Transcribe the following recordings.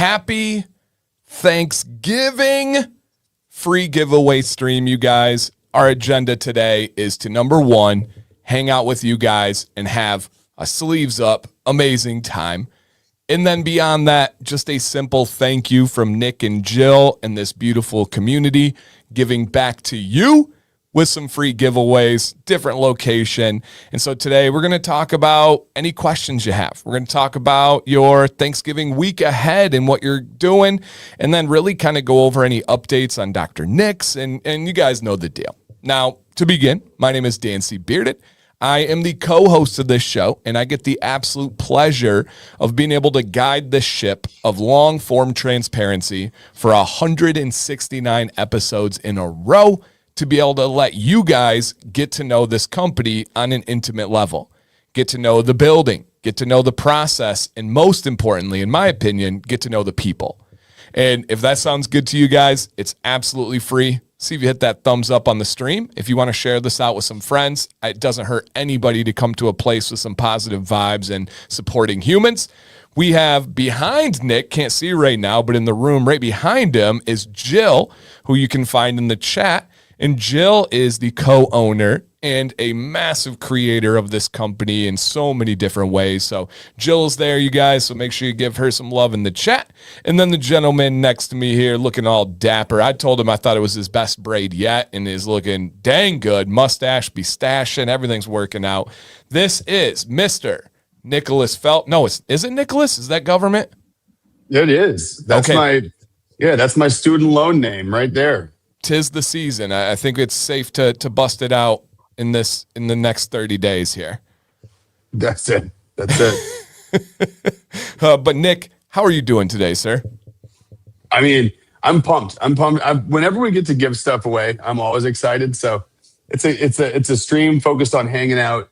Happy Thanksgiving free giveaway stream, you guys. Our agenda today is to, number one, hang out with you guys and have a sleeves up, amazing time. And then beyond that, just a simple thank you from Nick and Jill and this beautiful community, giving back to you with some free giveaways, different location. And so today we're going to talk about any questions you have. We're going to talk about your Thanksgiving week ahead and what you're doing, and then really kind of go over any updates on Dr. Nick's, and you guys know the deal. Now, to begin, my name is Dan C. Bearded. I am the co-host of this show, and I get the absolute pleasure of being able to guide the ship of long-form transparency for 169 episodes in a row to be able to let you guys get to know this company on an intimate level, get to know the building, get to know the process, and most importantly, in my opinion, get to know the people. And if that sounds good to you guys, it's absolutely free. See if you hit that thumbs up on the stream. If you want to share this out with some friends, it doesn't hurt anybody to come to a place with some positive vibes and supporting humans. We have behind Nick, can't see right now, but in the room right behind him is Jill, who you can find in the chat. And Jill is the co-owner and a massive creator of this company in so many different ways. So Jill's there, you guys, so make sure you give her some love in the chat. And then the gentleman next to me here looking all dapper. I told him I thought it was his best braid yet and is looking dang good. Mustache be stashing. Everything's working out. This is Mr. Nicholas Felt. No, is it Nicholas? Is that government? It is. That's okay. That's my student loan name right there. 'Tis the season. I think it's safe to bust it out in the next 30 days here. That's it. But Nick, how are you doing today, sir? I mean, I'm pumped. Whenever we get to give stuff away, I'm always excited. So it's a stream focused on hanging out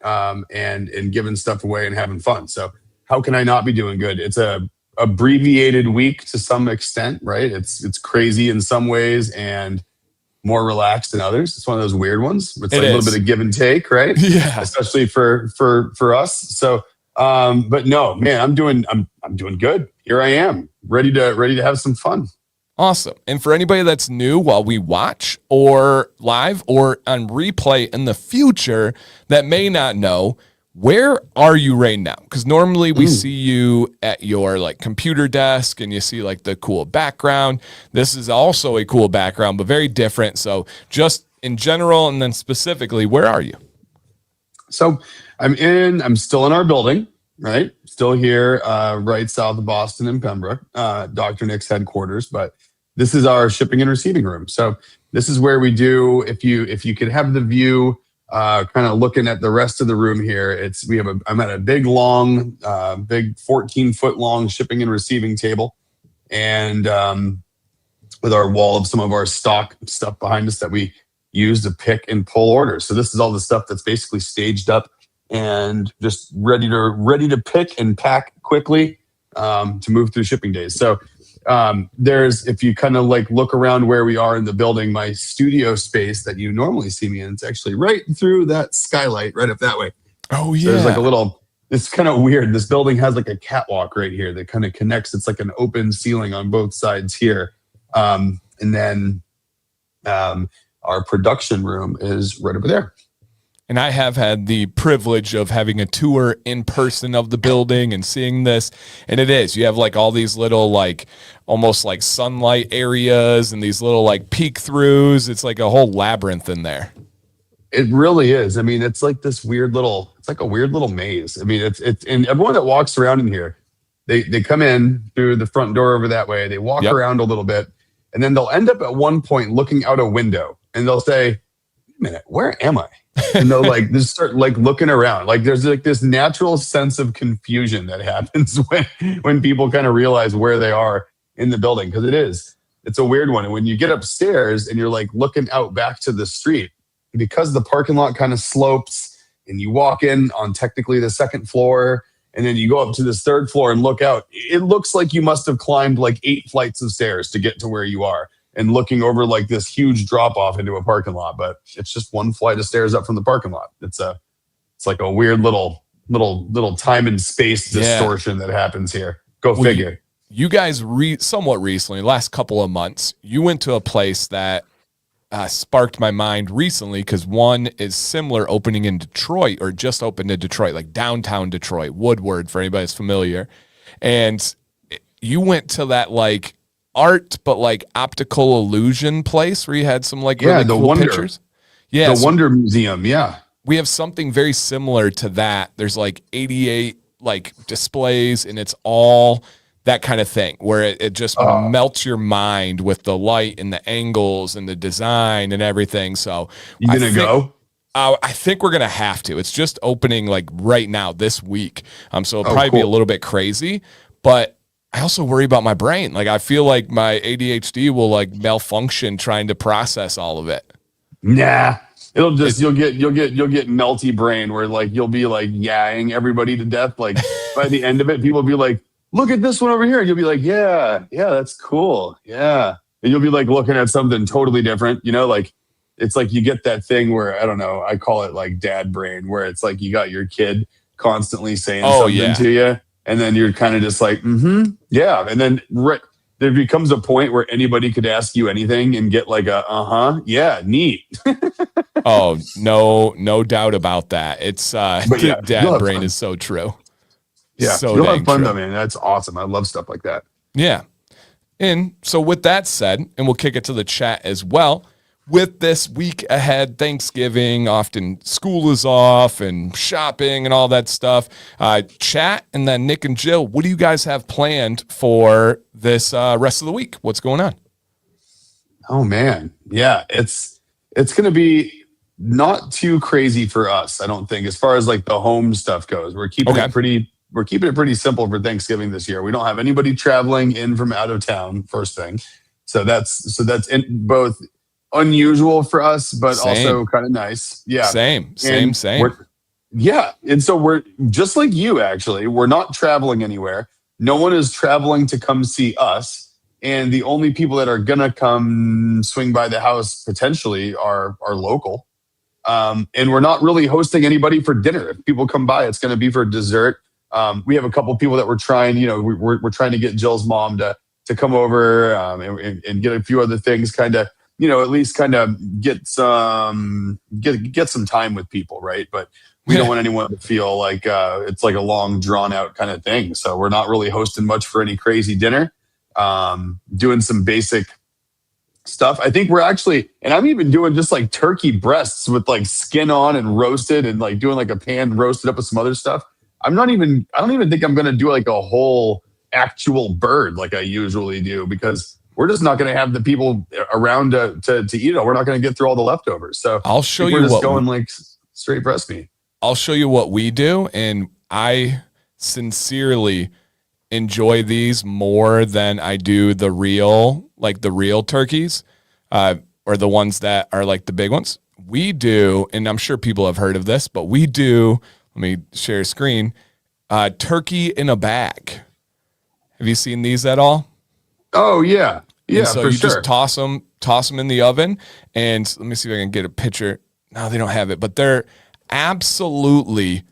and giving stuff away and having fun. So how can I not be doing good? It's a abbreviated week to some extent, right? It's crazy in some ways and more relaxed than others. It's one of those weird ones. It's like a little bit of give and take, right? Yeah. Especially for us. So, but no, man, I'm doing good. Here I am, ready to have some fun. Awesome. And for anybody that's new while we watch or live or on replay in the future that may not know, where are you right now? Because normally we see you at your like computer desk and you see like the cool background. This is also a cool background, but very different. So just in general and then specifically, where are you? So I'm still in our building, right? Still here, right south of Boston and Pembroke, Dr. Nick's headquarters, but this is our shipping and receiving room. So this is where we do, if you could have the view, kind of looking at the rest of the room here, I'm at a big 14-foot long shipping and receiving table, and with our wall of some of our stock stuff behind us that we use to pick and pull orders. So this is all the stuff that's basically staged up and just ready to pick and pack quickly to move through shipping days. So if you kind of like look around where we are in the building, my studio space that you normally see me in, it's actually right through that skylight right up that way. Oh yeah. So there's like it's kind of weird. This building has like a catwalk right here that kind of connects. It's like an open ceiling on both sides here. And then our production room is right over there. And I have had the privilege of having a tour in person of the building and seeing this. And it is, you have like all these little like almost like sunlight areas and these little like peek throughs. It's like a whole labyrinth in there. It really is. I mean, it's like a weird little maze. I mean, it's and everyone that walks around in here, they come in through the front door over that way. They walk around a little bit and then they'll end up at one point looking out a window and they'll say, wait a minute, where am I? And they'll like just start like looking around. Like there's like this natural sense of confusion that happens when people kind of realize where they are in the building, because it's a weird one. And when you get upstairs and you're like looking out back to the street, because the parking lot kind of slopes and you walk in on technically the second floor and then you go up to this third floor and look out, it looks like you must have climbed like 8 flights of stairs to get to where you are. And looking over like this huge drop off into a parking lot, but it's just one flight of stairs up from the parking lot. It's like a weird little time and space distortion that happens here. Go figure. you guys somewhat recently, last couple of months, you went to a place that sparked my mind recently because one is similar opening in Detroit or just opened in Detroit, like downtown Detroit, Woodward, for anybody that's familiar. And you went to that like art, but like optical illusion place where you had some like really cool pictures. Yeah. The Wonder Museum. Yeah. We have something very similar to that. There's like 88 like displays and it's all that kind of thing where it just melts your mind with the light and the angles and the design and everything. So you gonna go? I think we're gonna have to. It's just opening like right now this week. So it'll probably be a little bit crazy, but I also worry about my brain. Like I feel like my ADHD will like malfunction trying to process all of it. Nah. It'll just you'll get melty brain where like you'll be like yaing everybody to death. Like by the end of it, people will be like, look at this one over here. And you'll be like, yeah, that's cool. Yeah. And you'll be like looking at something totally different, you know, like it's like you get that thing where, I don't know, I call it like dad brain, where it's like you got your kid constantly saying something to you. And then you're kind of just like, yeah. And then there becomes a point where anybody could ask you anything and get like a, yeah, neat. Oh, no doubt about that. It's dad brain is so true. Yeah, so you'll have fun true. though, man. That's awesome. I love stuff like that. Yeah. And so with that said, and we'll kick it to the chat as well, with this week ahead, Thanksgiving, often school is off and shopping and all that stuff. Chat and then Nick and Jill, what do you guys have planned for this rest of the week? What's going on? Oh man. Yeah, it's going to be not too crazy for us, I don't think, as far as like the home stuff goes. We're keeping it pretty simple for Thanksgiving this year. We don't have anybody traveling in from out of town, first thing. So that's both unusual for us, but also kind of nice. Yeah. Same. Yeah. And so we're just like you, actually. We're not traveling anywhere. No one is traveling to come see us. And the only people that are going to come swing by the house potentially are local. And we're not really hosting anybody for dinner. If people come by, it's going to be for dessert. We have a couple people that we're trying, we're trying to get Jill's mom to come over and get a few other things, kind of, at least kind of get some time with people, right? But we don't want anyone to feel like it's like a long, drawn out kind of thing. So we're not really hosting much for any crazy dinner. Doing some basic stuff. I think we're actually, and I'm even doing just like turkey breasts with like skin on and roasted, and like doing like a pan roasted up with some other stuff. I don't even think I'm going to do like a whole actual bird like I usually do, because we're just not going to have the people around to eat it. We're not going to get through all the leftovers. So I'll show you we're just going like straight breast meat. I'll show you what we do. And I sincerely enjoy these more than I do the real turkeys, or the ones that are like the big ones. We do, and I'm sure people have heard of this, but we do, let me share a screen, turkey in a bag. Have you seen these at all? Oh yeah. Yeah. And so for you sure. just toss them in the oven, and let me see if I can get a picture. No, they don't have it, but they're absolutely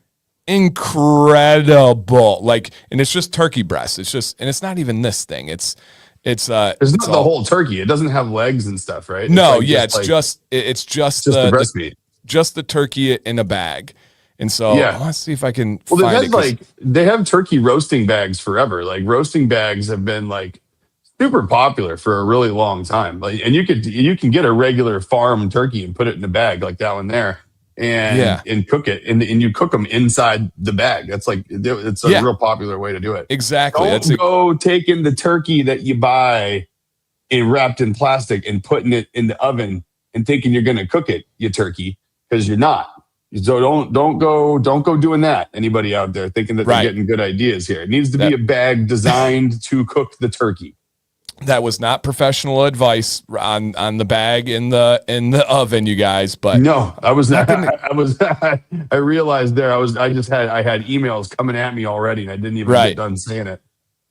incredible. Like, and it's just turkey breast. And it's not even this thing. It's not the whole turkey. It doesn't have legs and stuff, right? No, it's just the breast meat. Just the turkey in a bag. And so let's see if I can find it. They have turkey roasting bags forever. Like roasting bags have been like super popular for a really long time. Like, and you can get a regular farm turkey and put it in a bag like that one there, and cook it, and you cook them inside the bag. That's like, it's a real popular way to do it. Exactly. Don't go taking the turkey that you buy and wrapped in plastic and putting it in the oven and thinking you're going to cook it, you turkey, because you're not. So don't go doing that. Anybody out there thinking that they're getting good ideas here? It needs to be a bag designed to cook the turkey. That was not professional advice on the bag in the oven, you guys. But no, I was not. I realized there. I had emails coming at me already, and I didn't even get done saying it.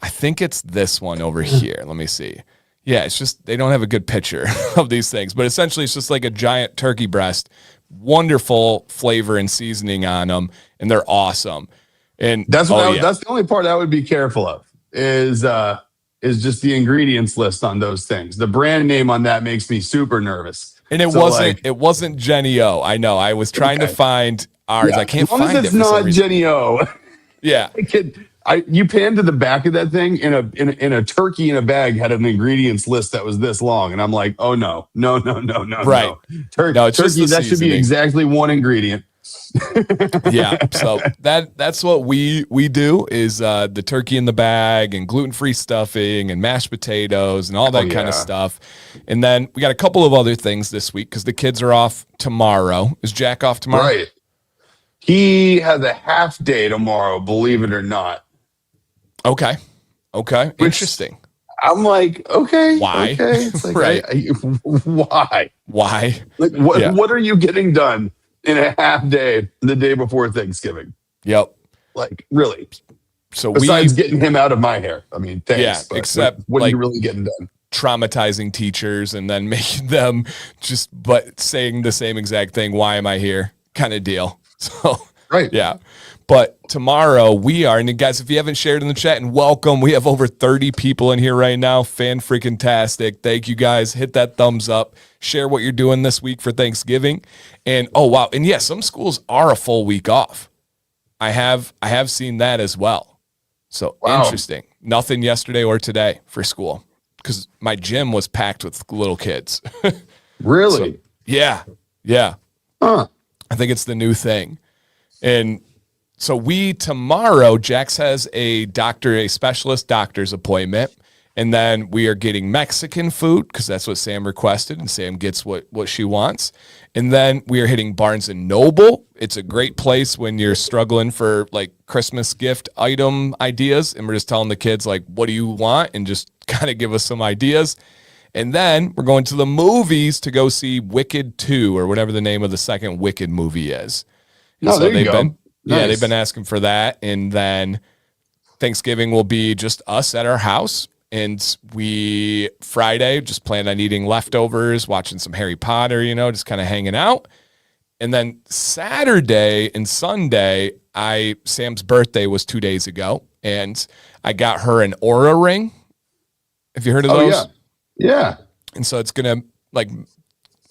I think it's this one over here. Let me see. Yeah, it's just they don't have a good picture of these things, but essentially it's just like a giant turkey breast. Wonderful flavor and seasoning on them, and they're awesome. And that's the only part I would be careful of is is just the ingredients list on those things. The brand name on that makes me super nervous. And it wasn't Jenny O. I know. I was trying to find ours. Yeah, I can't as long find as it's it for some not reason. Jenny O. Yeah. You pan to the back of that thing in a turkey in a bag had an ingredients list that was this long, and I'm like, oh no. Right. No, it's just turkey, the that should be seasoning. exactly one ingredient. Yeah. So that's what we do is the turkey in the bag and gluten-free stuffing and mashed potatoes and all that kind of stuff. And then we got a couple of other things this week because the kids are off tomorrow. Is Jack off tomorrow? Right. He has a half day tomorrow, believe it or not. Okay. Interesting. I'm like, okay. Why? Okay. It's like, right. Why? Why? Like, what are you getting done in a half day the day before Thanksgiving? Yep. Like, really? So besides getting him out of my hair. I mean, thanks. Yeah, but except what are you really getting done? Traumatizing teachers and then making them but saying the same exact thing. Why am I here? Kind of deal. So, right. Yeah. But tomorrow we are, and guys, if you haven't shared in the chat, and welcome, we have over 30 people in here right now. Fan-freaking-tastic. Thank you guys. Hit that thumbs up. Share what you're doing this week for Thanksgiving. And oh wow. And yes, some schools are a full week off. I have seen that as well. So Interesting. Nothing yesterday or today for school because my gym was packed with little kids. Really? So, yeah. Huh. I think it's the new thing. And so tomorrow, Jax has a specialist doctor's appointment. And then we are getting Mexican food because that's what Sam requested. And Sam gets what she wants. And then we are hitting Barnes & Noble. It's a great place when you're struggling for like Christmas gift item ideas. And we're just telling the kids like, what do you want? And just kind of give us some ideas. And then we're going to the movies to go see Wicked 2 or whatever the name of the second Wicked movie is. And there you go. Yeah, they've been asking for that. And then Thanksgiving will be just us at our house. And Friday, just plan on eating leftovers, watching some Harry Potter, just kind of hanging out. And then Saturday and Sunday, Sam's birthday was 2 days ago. And I got her an Aura ring. Have you heard of those? Yeah. And so it's going to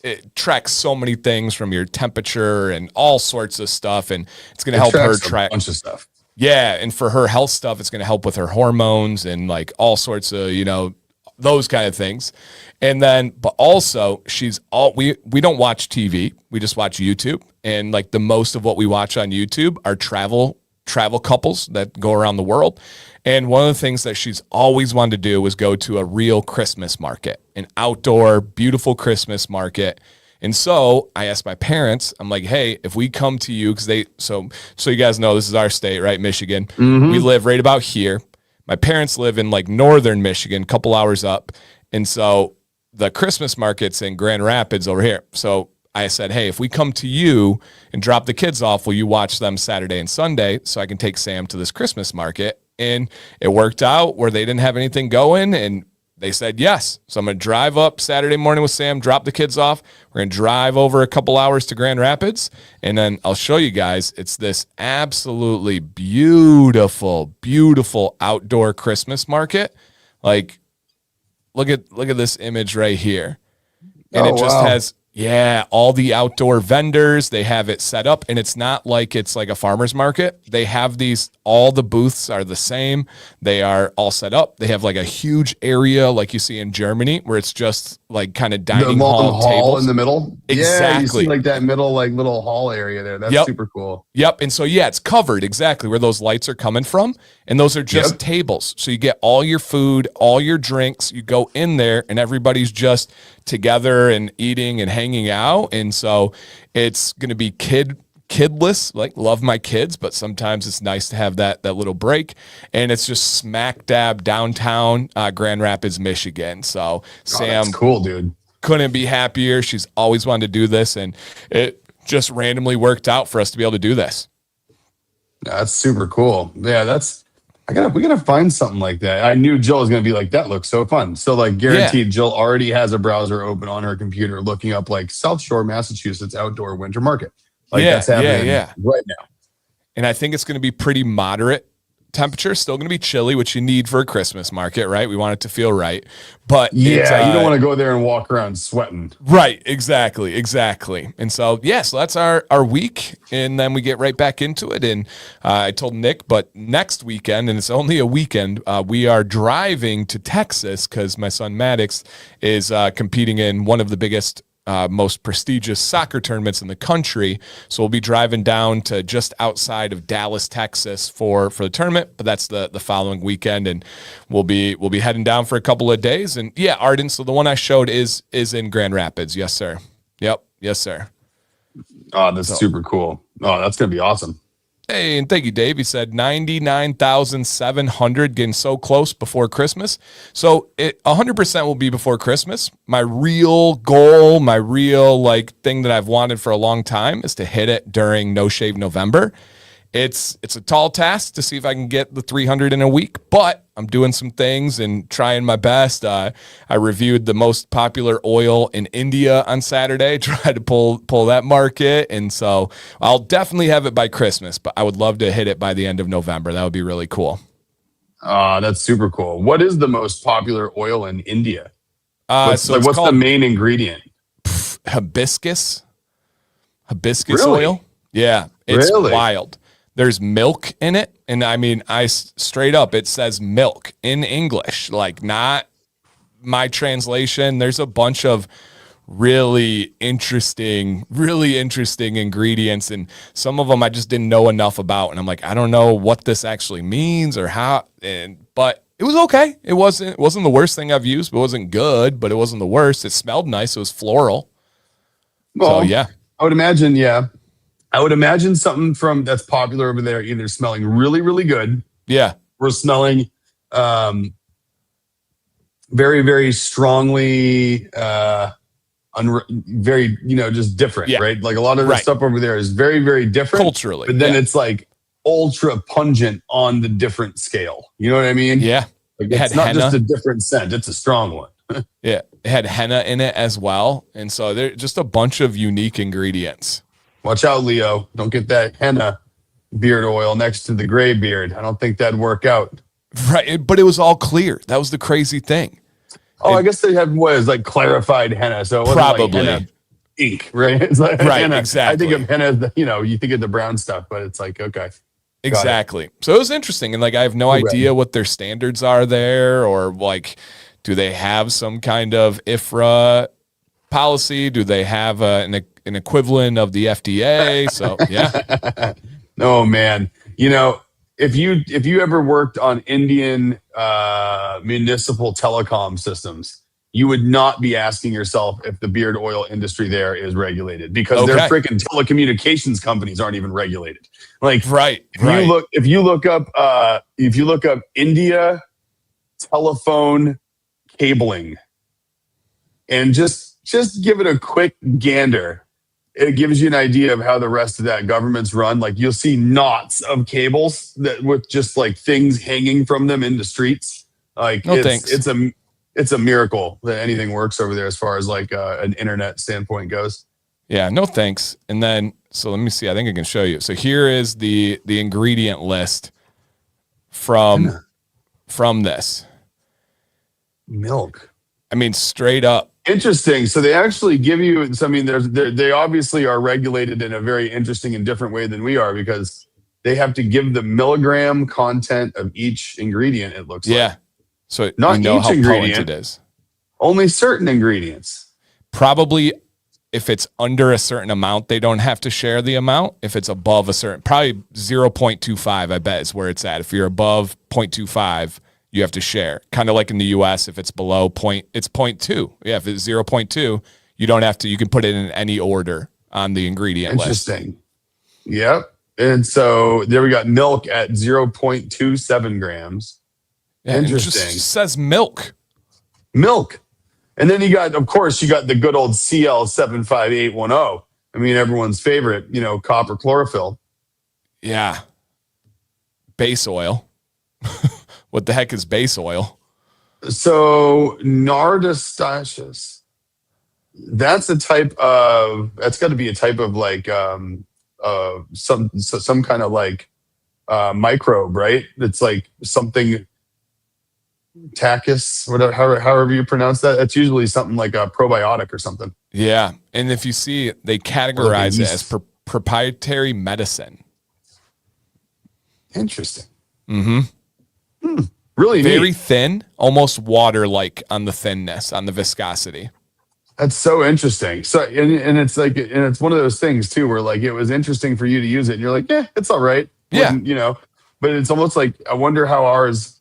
it tracks so many things from your temperature and all sorts of stuff. And it's going to help her track a bunch of stuff. Yeah. And for her health stuff, it's going to help with her hormones and like all sorts of, those kind of things. And then, but also we don't watch TV. We just watch YouTube. And like the most of what we watch on YouTube are travel couples that go around the world. And one of the things that she's always wanted to do was go to a real Christmas market, an outdoor, beautiful Christmas market. And so I asked my parents, I'm like, hey, if we come to you, because so you guys know this is our state, right? Michigan. Mm-hmm. We live right about here. My parents live in like northern Michigan, a couple hours up. And so the Christmas market's in Grand Rapids over here. So I said, hey, if we come to you and drop the kids off, will you watch them Saturday and Sunday so I can take Sam to this Christmas market? And it worked out where they didn't have anything going, and they said yes. So I'm going to drive up Saturday morning with Sam, drop the kids off. We're going to drive over a couple hours to Grand Rapids, and then I'll show you guys. It's this absolutely beautiful, beautiful outdoor Christmas market. Like, look at this image right here. And it just has all the outdoor vendors. They have it set up, and it's not like it's like a farmer's market. They have all the booths are the same. They are all set up. They have like a huge area like you see in Germany where it's just like kind of dining hall tables in the middle. Exactly. Yeah, you see like that middle like little hall area there. That's super cool. Yep. And so it's covered exactly where those lights are coming from. And those are just tables. So you get all your food, all your drinks. You go in there and everybody's just together and eating and hanging out. And so it's going to be kidless, like love my kids, but sometimes it's nice to have that little break. And it's just smack dab downtown Grand Rapids, Michigan. So Sam, that's cool, dude. Couldn't be happier. She's always wanted to do this, and it just randomly worked out for us to be able to do this. That's super cool. Yeah, we gotta find something like that. I knew Jill was gonna be like, that looks so fun. So like guaranteed Jill already has a browser open on her computer looking up like South Shore, Massachusetts outdoor winter market. Like that's happening right now. And I think it's gonna be pretty moderate temperature. Still going to be chilly, which you need for a Christmas market, right? We want it to feel right. But yeah, you don't want to go there and walk around sweating. Right, exactly. And so, so that's our week, and then we get right back into it. And I told Nick, but next weekend, and it's only a weekend, we are driving to Texas because my son Maddox is competing in one of the biggest, most prestigious soccer tournaments in the country. So we'll be driving down to just outside of Dallas, Texas for the tournament, but that's the following weekend, and we'll be heading down for a couple of days. And yeah, Arden, so the one I showed is in Grand Rapids. Yes, sir. Yep. Yes, sir. Oh, that's super cool. Oh, that's going to be awesome. Hey, and thank you, Dave. He said 99,700, getting so close before Christmas. So 100% will be before Christmas. My real goal, my real thing that I've wanted for a long time is to hit it during No Shave November. It's a tall task to see if I can get the 300 in a week, but I'm doing some things and trying my best. I reviewed the most popular oil in India on Saturday, tried to pull that market, and so I'll definitely have it by Christmas, but I would love to hit it by the end of November. That would be really cool. That's super cool. What is the most popular oil in India? What's called the main ingredient? Hibiscus Really? oil. Yeah, it's Really? wild. There's milk in it. And I mean, straight up, it says milk in English, not my translation. There's a bunch of really interesting ingredients. And some of them I just didn't know enough about. And I'm like, I don't know what this actually means or how, but it was okay. It wasn't the worst thing I've used, but it wasn't good, but it wasn't the worst. It smelled nice. It was floral. Well, so yeah, I would imagine, I would imagine something that's popular over there, either smelling really, really good. Yeah. Or smelling very, very strongly, very, just different, right? Like a lot of the stuff over there is very, very different. Culturally. But then it's ultra pungent on the different scale. You know what I mean? Yeah. It's not just a different scent. It's a strong one. Yeah. It had henna in it as well. And so there's just a bunch of unique ingredients. Watch out, Leo. Don't get that henna beard oil next to the gray beard. I don't think that'd work out. Right. But it was all clear. That was the crazy thing. I guess they have clarified henna. So it wasn't probably henna ink, right? It's right, henna. Exactly. I think of henna, you think of the brown stuff, but it's okay. Exactly. So it was interesting. And I have no idea what their standards are there, or do they have some kind of IFRA policy? Do they have an equivalent of the FDA? So yeah. Oh man. If you ever worked on Indian municipal telecom systems, you would not be asking yourself if the beard oil industry there is regulated, because their freaking telecommunications companies aren't even regulated. If you look up India telephone cabling and just give it a quick gander, it gives you an idea of how the rest of that government's run. You'll see knots of cables with just things hanging from them in the streets. It's a miracle that anything works over there as far as an internet standpoint goes. Yeah, no thanks. And then, so let me see. I think I can show you. So here is the ingredient list from this. Milk. I mean, straight up. Interesting. So they actually give you, they obviously are regulated in a very interesting and different way than we are, because they have to give the milligram content of each ingredient, it looks like. Yeah. So not you know each how ingredient, potent it is. Only certain ingredients. Probably if it's under a certain amount, they don't have to share the amount. If it's above a certain, probably 0.25, I bet is where it's at. If you're above 0.25, you have to share. Kind of like in the US, if it's below it's 0.2. Yeah, if it's 0.2, you don't have to, you can put it in any order on the ingredient list. Interesting. Yep. And so there we got milk at 0.27 grams. Yeah, interesting. It just says milk. Milk. And then you got the good old CL75810. I mean, everyone's favorite, copper chlorophyll. Yeah. Base oil. What the heck is base oil? So nardostachys. That's got to be a type of some kind of microbe, right? It's like something tachus, whatever, however you pronounce that. It's usually something like a probiotic or something. Yeah. And if you see, they categorize it as proprietary medicine. Interesting. Mm-hmm. Really very neat. thin, almost water-like on the thinness, on the viscosity. That's so interesting. So, and it's like, and it's one of those things too, where like, it was interesting for you to use it and you're like, yeah, it's all right. Wouldn't, you know, but it's almost like, I wonder how ours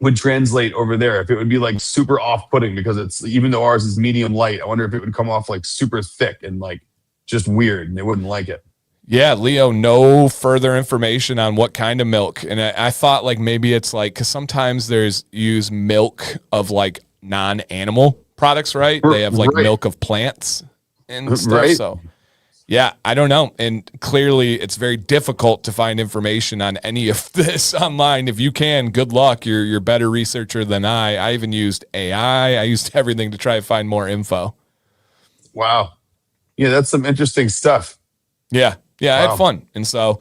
would translate over there. If it would be like super off-putting because it's, even though ours is medium light, I wonder if it would come off like super thick and like just weird and they wouldn't like it. Yeah, Leo, no further information on what kind of milk. And I thought like maybe it's like, because sometimes there's use milk of like non-animal products, right? They have like milk of plants and stuff. So yeah, I don't know. And clearly it's very difficult to find information on any of this online. If you can, good luck. You're a better researcher than I. I even used AI. I used everything to try to find more info. Wow. Yeah, that's some interesting stuff. Yeah. Yeah, I had fun. And so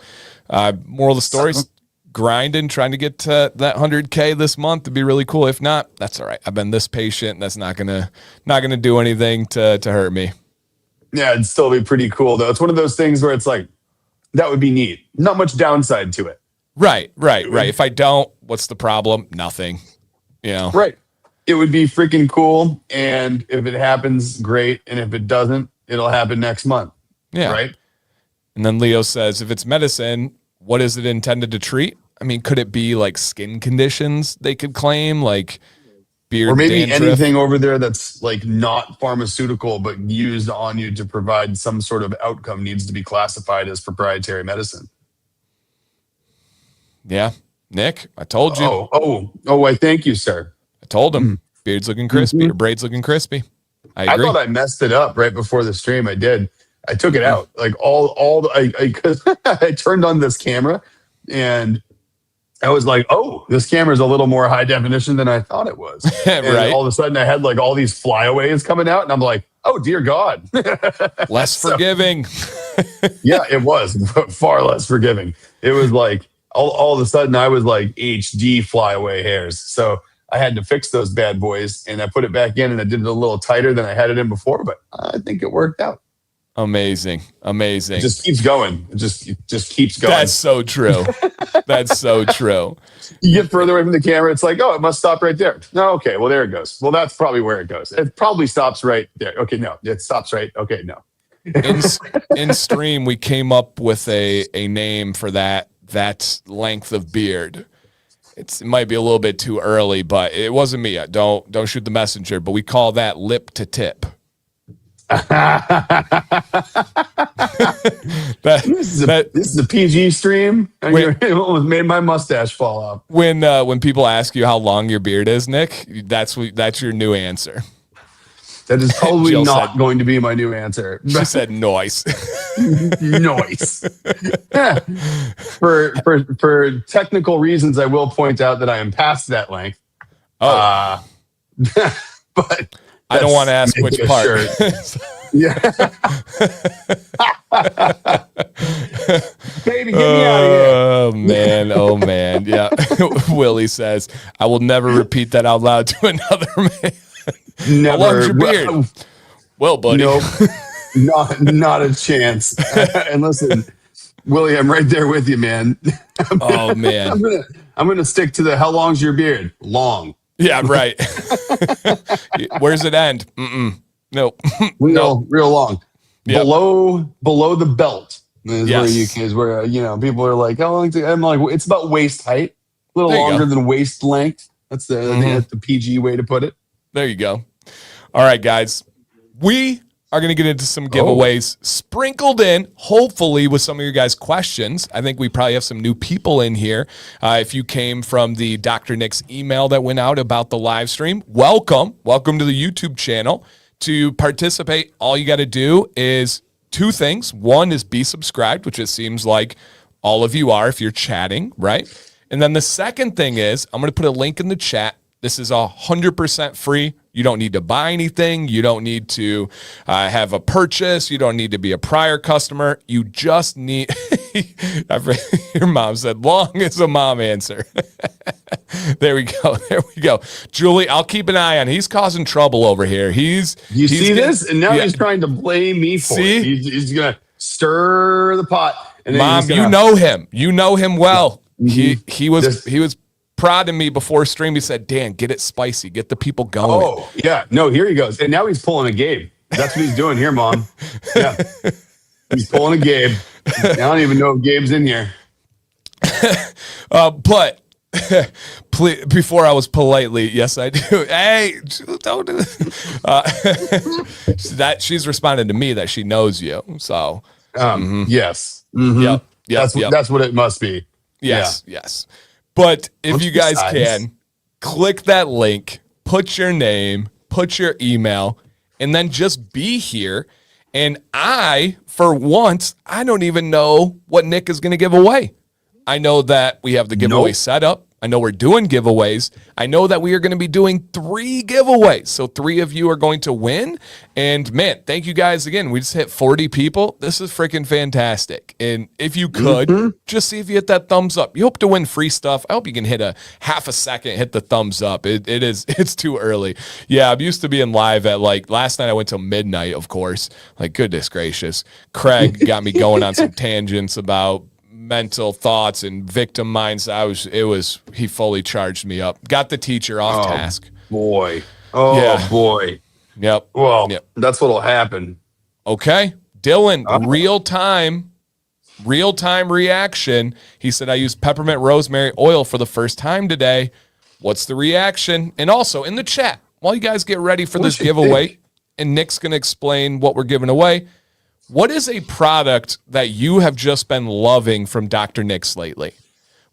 moral of the story, grinding, trying to get to that 100K this month to be really cool. If not, that's all right. I've been this patient. That's not gonna do anything to hurt me. Yeah, it'd still be pretty cool though. It's one of those things where it's like, that would be neat. Not much downside to it. Right. If I don't, what's the problem? Nothing. You know. Right. It would be freaking cool. And if it happens, great. And if it doesn't, it'll happen next month. Yeah. Right. And then Leo says, if it's medicine, what is it intended to treat? I mean, could it be like skin conditions they could claim, like beard, or maybe dandruff? anything over there that's like not pharmaceutical but used on you to provide some sort of outcome needs to be classified as proprietary medicine. Yeah, Nick, I told you. Oh! I thank you, sir. I told him. Beard's looking crispy. Your braid's looking crispy. I agree. I thought I messed it up right before the stream. I did. I took it out, like because I turned on this camera and I was like, oh, this camera is a little more high definition than I thought it was. And right. all of a sudden I had like all these flyaways coming out and I'm like, oh, dear God. Less forgiving. Yeah, it was far less forgiving. It was like all of a sudden I was like HD flyaway hairs. So I had to fix those bad boys and I put it back in and I did it a little tighter than I had it in before, but I think it worked out. Amazing. It just keeps going. It just keeps going. That's so true. That's so true. You get further away from the camera, it's like, oh, it must stop right there. No, okay, well, there it goes. Well, that's probably where it goes. It probably stops right there. Okay, no, it stops right. Okay, no. in stream, we came up with a name for that length of beard. It might be a little bit too early, but it wasn't me. Don't shoot the messenger. But we call that lip to tip. This is a PG stream. It almost made my mustache fall off. When people ask you how long your beard is, Nick, that's your new answer. That is probably not going to be my new answer. She said noise. Noise. For technical reasons, I will point out that I am past that length. Oh. But I don't want to ask which part. Yeah. Baby, get me out of here. Oh man. Yeah. Willie says, I will never repeat that out loud to another man. Never. How long's your beard? Well, buddy. Nope. Not a chance. And listen, Willie, I'm right there with you, man. Oh man. I'm gonna stick to the how long's your beard? Long. Yeah, right. Where's it end? Nope. Real long. Yep. Below the belt is yes. where people are like, how long? I'm like, it's about waist height, a little longer than waist length. That's the PG way to put it. There you go. All right, guys. We are going to get into some giveaways sprinkled in, hopefully with some of your guys' questions. I think we probably have some new people in here. If you came from the Dr. Nick's email that went out about the live stream, welcome. Welcome to the YouTube channel. To participate, all you got to do is two things. One is be subscribed, which it seems like all of you are if you're chatting, right? And then the second thing is I'm going to put a link in the chat This is 100% free. You don't need to buy anything. You don't need to have a purchase. You don't need to be a prior customer. You just need, your mom said, long as a mom answer. There we go. There we go. Julie, I'll keep an eye on. He's causing trouble over here. You see this? And now he's trying to blame me for it. He's going to stir the pot. And then Mom, you know him. You know him well. He was prodding me before stream. He said, Dan, get it spicy. Get the people going. Oh, yeah. No, here he goes. And now he's pulling a Gabe. That's what he's doing here, Mom. Yeah. He's pulling a Gabe. I don't even know if Gabe's in here. But please, before I was politely, yes, I do. Hey, don't do that. She's responded to me that she knows you. So, yes. Yep. That's what it must be. Yes. But if you guys can, click that link, put your name, put your email, and then just be here. And for once, I don't even know what Nick is going to give away. I know that we have the giveaway set up. I know we're doing giveaways. I know that we are going to be doing 3 giveaways. So 3 of you are going to win. And man, thank you guys again. We just hit 40 people. This is freaking fantastic. And if you could, just see if you hit that thumbs up. You hope to win free stuff. I hope you can hit a half a second, hit the thumbs up. It's too early. Yeah, I'm used to being live at last night I went till midnight, of course. Goodness gracious. Craig got me going on some tangents about mental thoughts and victim mindset. He fully charged me up. Got the teacher off task. Boy. Boy. Yep. Well, that's what'll happen. Okay. Dylan, real time reaction. He said, I used peppermint rosemary oil for the first time today. What's the reaction? And also in the chat, while you guys get ready for this giveaway, and Nick's going to explain what we're giving away, what is a product that you have just been loving from Dr. Nick's lately?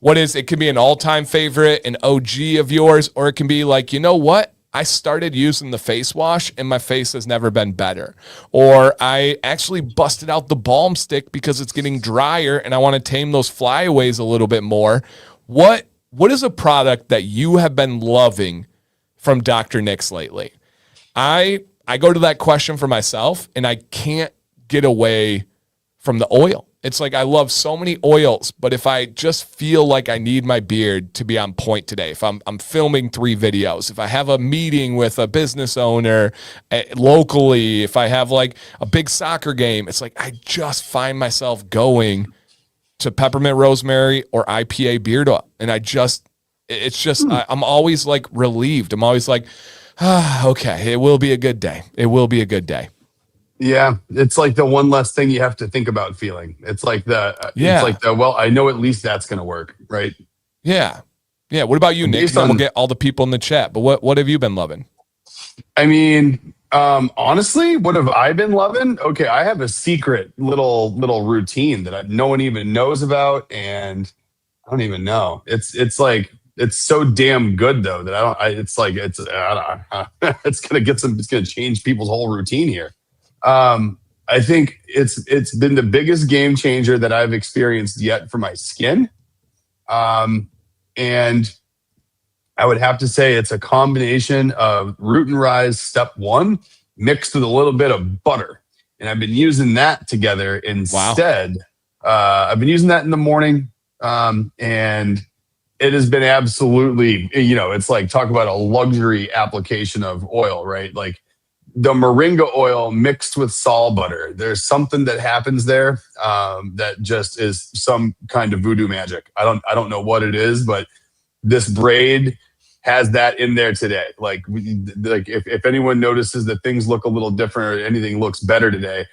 It could be an all-time favorite, an OG of yours, or it can be like, you know what? I started using the face wash and my face has never been better. Or I actually busted out the balm stick because it's getting drier and I want to tame those flyaways a little bit more. What is a product that you have been loving from Dr. Nick's lately? I go to that question for myself and I can't get away from the oil. It's like I love so many oils, but if I just feel like I need my beard to be on point today, if I'm filming 3 videos, if I have a meeting with a business owner locally, if I have a big soccer game, it's like I just find myself going to peppermint rosemary or IPA beard oil. And I'm always relieved. I'm always okay, it will be a good day. It will be a good day. Yeah, it's like the one less thing you have to think about feeling. It's like well, I know at least that's going to work, right? Yeah. Yeah. What about you, Nick? Then we'll get all the people in the chat. But what have you been loving? I mean, honestly, what have I been loving? Okay, I have a secret little routine that no one even knows about, and I don't even know. It's so damn good though that it's gonna change people's whole routine here. I think it's been the biggest game changer that I've experienced yet for my skin. And I would have to say it's a combination of Root and Rise Step 1 mixed with a little bit of butter. And I've been using that together instead. Wow. I've been using that in the morning. And it has been absolutely, it's like, talk about a luxury application of oil, right? Like the moringa oil mixed with saw butter. There's something that happens there that just is some kind of voodoo magic. I don't know what it is, but this braid has that in there today. Like if anyone notices that things look a little different or anything looks better today,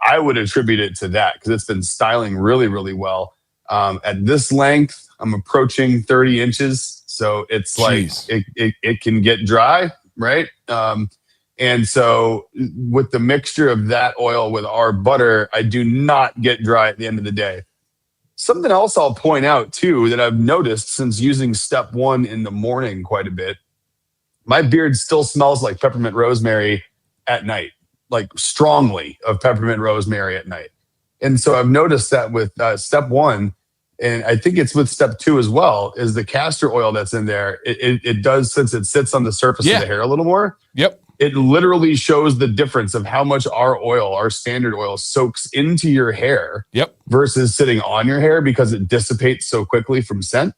I would attribute it to that because it's been styling really, really well. At this length, I'm approaching 30 inches. So it's like it can get dry, right? And so with the mixture of that oil with our butter, I do not get dry at the end of the day. Something else I'll point out too that I've noticed since using Step 1 in the morning quite a bit, my beard still smells like peppermint rosemary at night, like strongly of peppermint rosemary at night. And so I've noticed that with Step 1, and I think it's with step 2 as well, is the castor oil that's in there. It does, since it sits on the surface of the hair a little more. Yep. It literally shows the difference of how much our standard oil soaks into your hair. Yep. Versus sitting on your hair, because it dissipates so quickly from scent.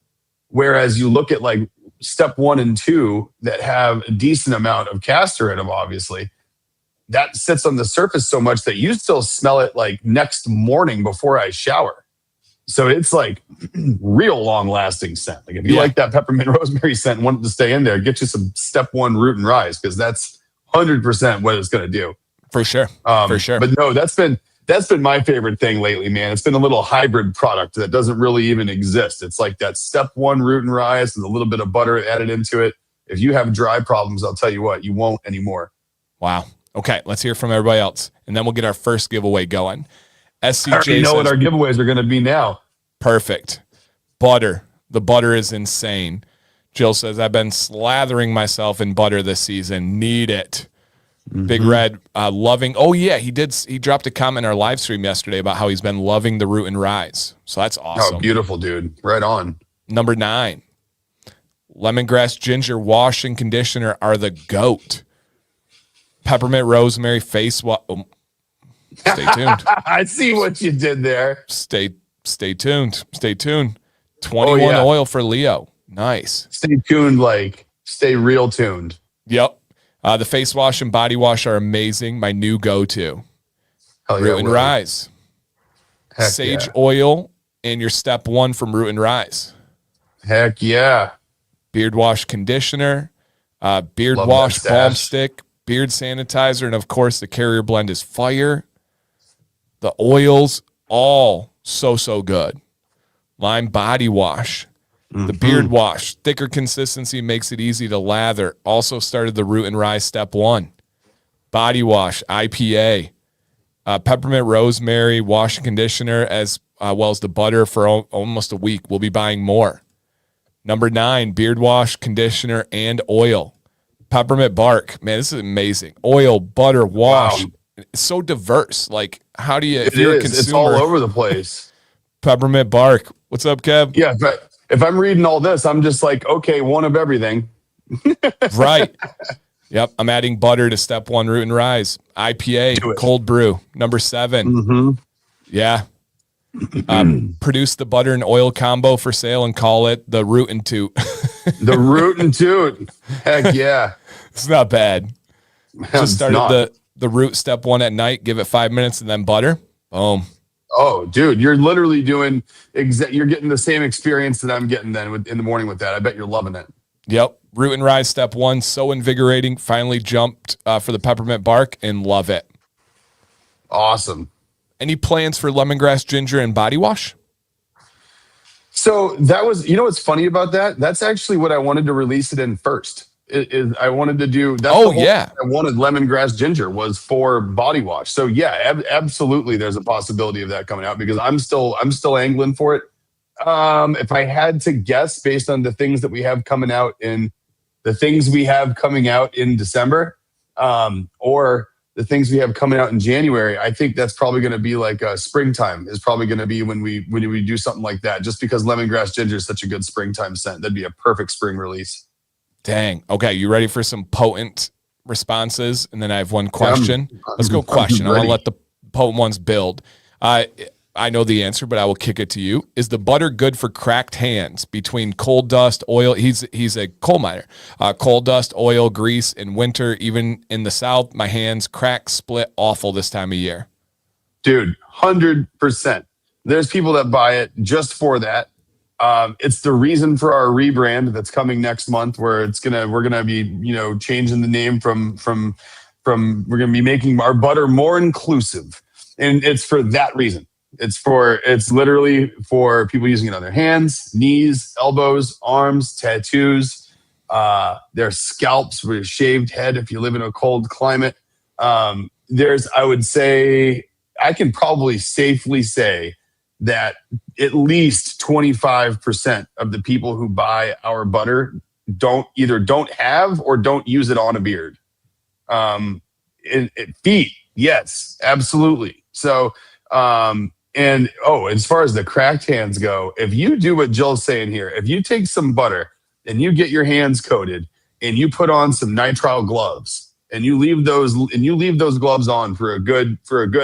Whereas you look at like step 1 and 2 that have a decent amount of castor in them, obviously, that sits on the surface so much that you still smell it like next morning before I shower. So it's like real long lasting scent. Like if you like that peppermint rosemary scent and want it to stay in there, get you some step 1 root and rise, because that's 100% what it's going to do. For sure. For sure. But no, that's been my favorite thing lately, man. It's been a little hybrid product that doesn't really even exist. It's like that step 1 root and rise with a little bit of butter added into it. If you have dry problems, I'll tell you what, you won't anymore. Wow. Okay, let's hear from everybody else, and then we'll get our first giveaway going. SCJ I already know what our giveaways are going to be now. Perfect. Butter. The butter is insane. Jill says, I've been slathering myself in butter this season. Need it. Mm-hmm. Big Red, loving. Oh, yeah, he did. He dropped a comment in our live stream yesterday about how he's been loving the root and rise. So that's awesome. Oh, beautiful, dude. Right on. Number 9, lemongrass ginger wash and conditioner are the GOAT. Peppermint rosemary face wash. Oh, stay tuned. I see what you did there. Stay tuned. Stay tuned. 21 oil for Leo. Nice. Stay tuned, like stay real tuned. Yep. The face wash and body wash are amazing. My new go-to. Root and Rise. Heck Sage oil and your step 1 from Root and Rise. Heck yeah. Beard wash conditioner, beard Love wash balm stick, beard sanitizer, and of course the carrier blend is fire. The oils, all so good. Lime body wash. The beard wash, thicker consistency makes it easy to lather. Also started the Root and Rise step 1. Body wash, IPA. Peppermint rosemary wash and conditioner, as well as the butter for almost a week. We'll be buying more. Number 9, beard wash, conditioner, and oil. Peppermint bark. Man, this is amazing. Oil, butter, wash. Wow. It's so diverse. Like, how do you, if you're a consumer. It's all over the place. Peppermint bark. What's up, Kev? Yeah, but if I'm reading all this, I'm just like, okay, one of everything. Right. Yep. I'm adding butter to step 1, Root and Rise. IPA, cold brew. Number 7. Mm-hmm. Yeah. Produce the butter and oil combo for sale and call it the Root and Toot. The Root and Toot. Heck yeah. It's not bad. Just started the root step 1 at night, give it 5 minutes, and then butter. Boom. Oh, dude, you're literally doing you're getting the same experience that I'm getting then in the morning with that. I bet you're loving it. Yep. Root and Rise step 1, so invigorating. Finally jumped for the peppermint bark and love it. Awesome. Any plans for lemongrass ginger and body wash? So that was, what's funny about that? That's actually what I wanted to release it in first. I wanted to do that. I wanted lemongrass ginger was for body wash. So yeah, absolutely. There's a possibility of that coming out because I'm still angling for it. If I had to guess based on the things that we have coming out in December, or the things we have coming out in January, I think that's probably going to be like springtime is probably going to be when we do something like that, just because lemongrass ginger is such a good springtime scent. That'd be a perfect spring release. Dang. Okay. You ready for some potent responses? And then I have one question. Let's go question. I want to let the potent ones build. I know the answer, but I will kick it to you. Is the butter good for cracked hands between coal dust, oil? He's a coal miner. Coal dust, oil, grease in winter, even in the South, my hands crack, split, awful this time of year. Dude, 100%. There's people that buy it just for that. It's the reason for our rebrand that's coming next month, where we're gonna be changing the name from we're gonna be making our butter more inclusive, and it's for that reason. It's literally for people using it on their hands, knees, elbows, arms, tattoos, their scalps with a shaved head if you live in a cold climate. I would say I can probably safely say that at least 25% of the people who buy our butter don't have or don't use it on a beard. Feet, yes, absolutely. So, and And as far as the cracked hands go, if you do what Jill's saying here, if you take some butter and you get your hands coated and you put on some nitrile gloves and you leave those gloves on for a good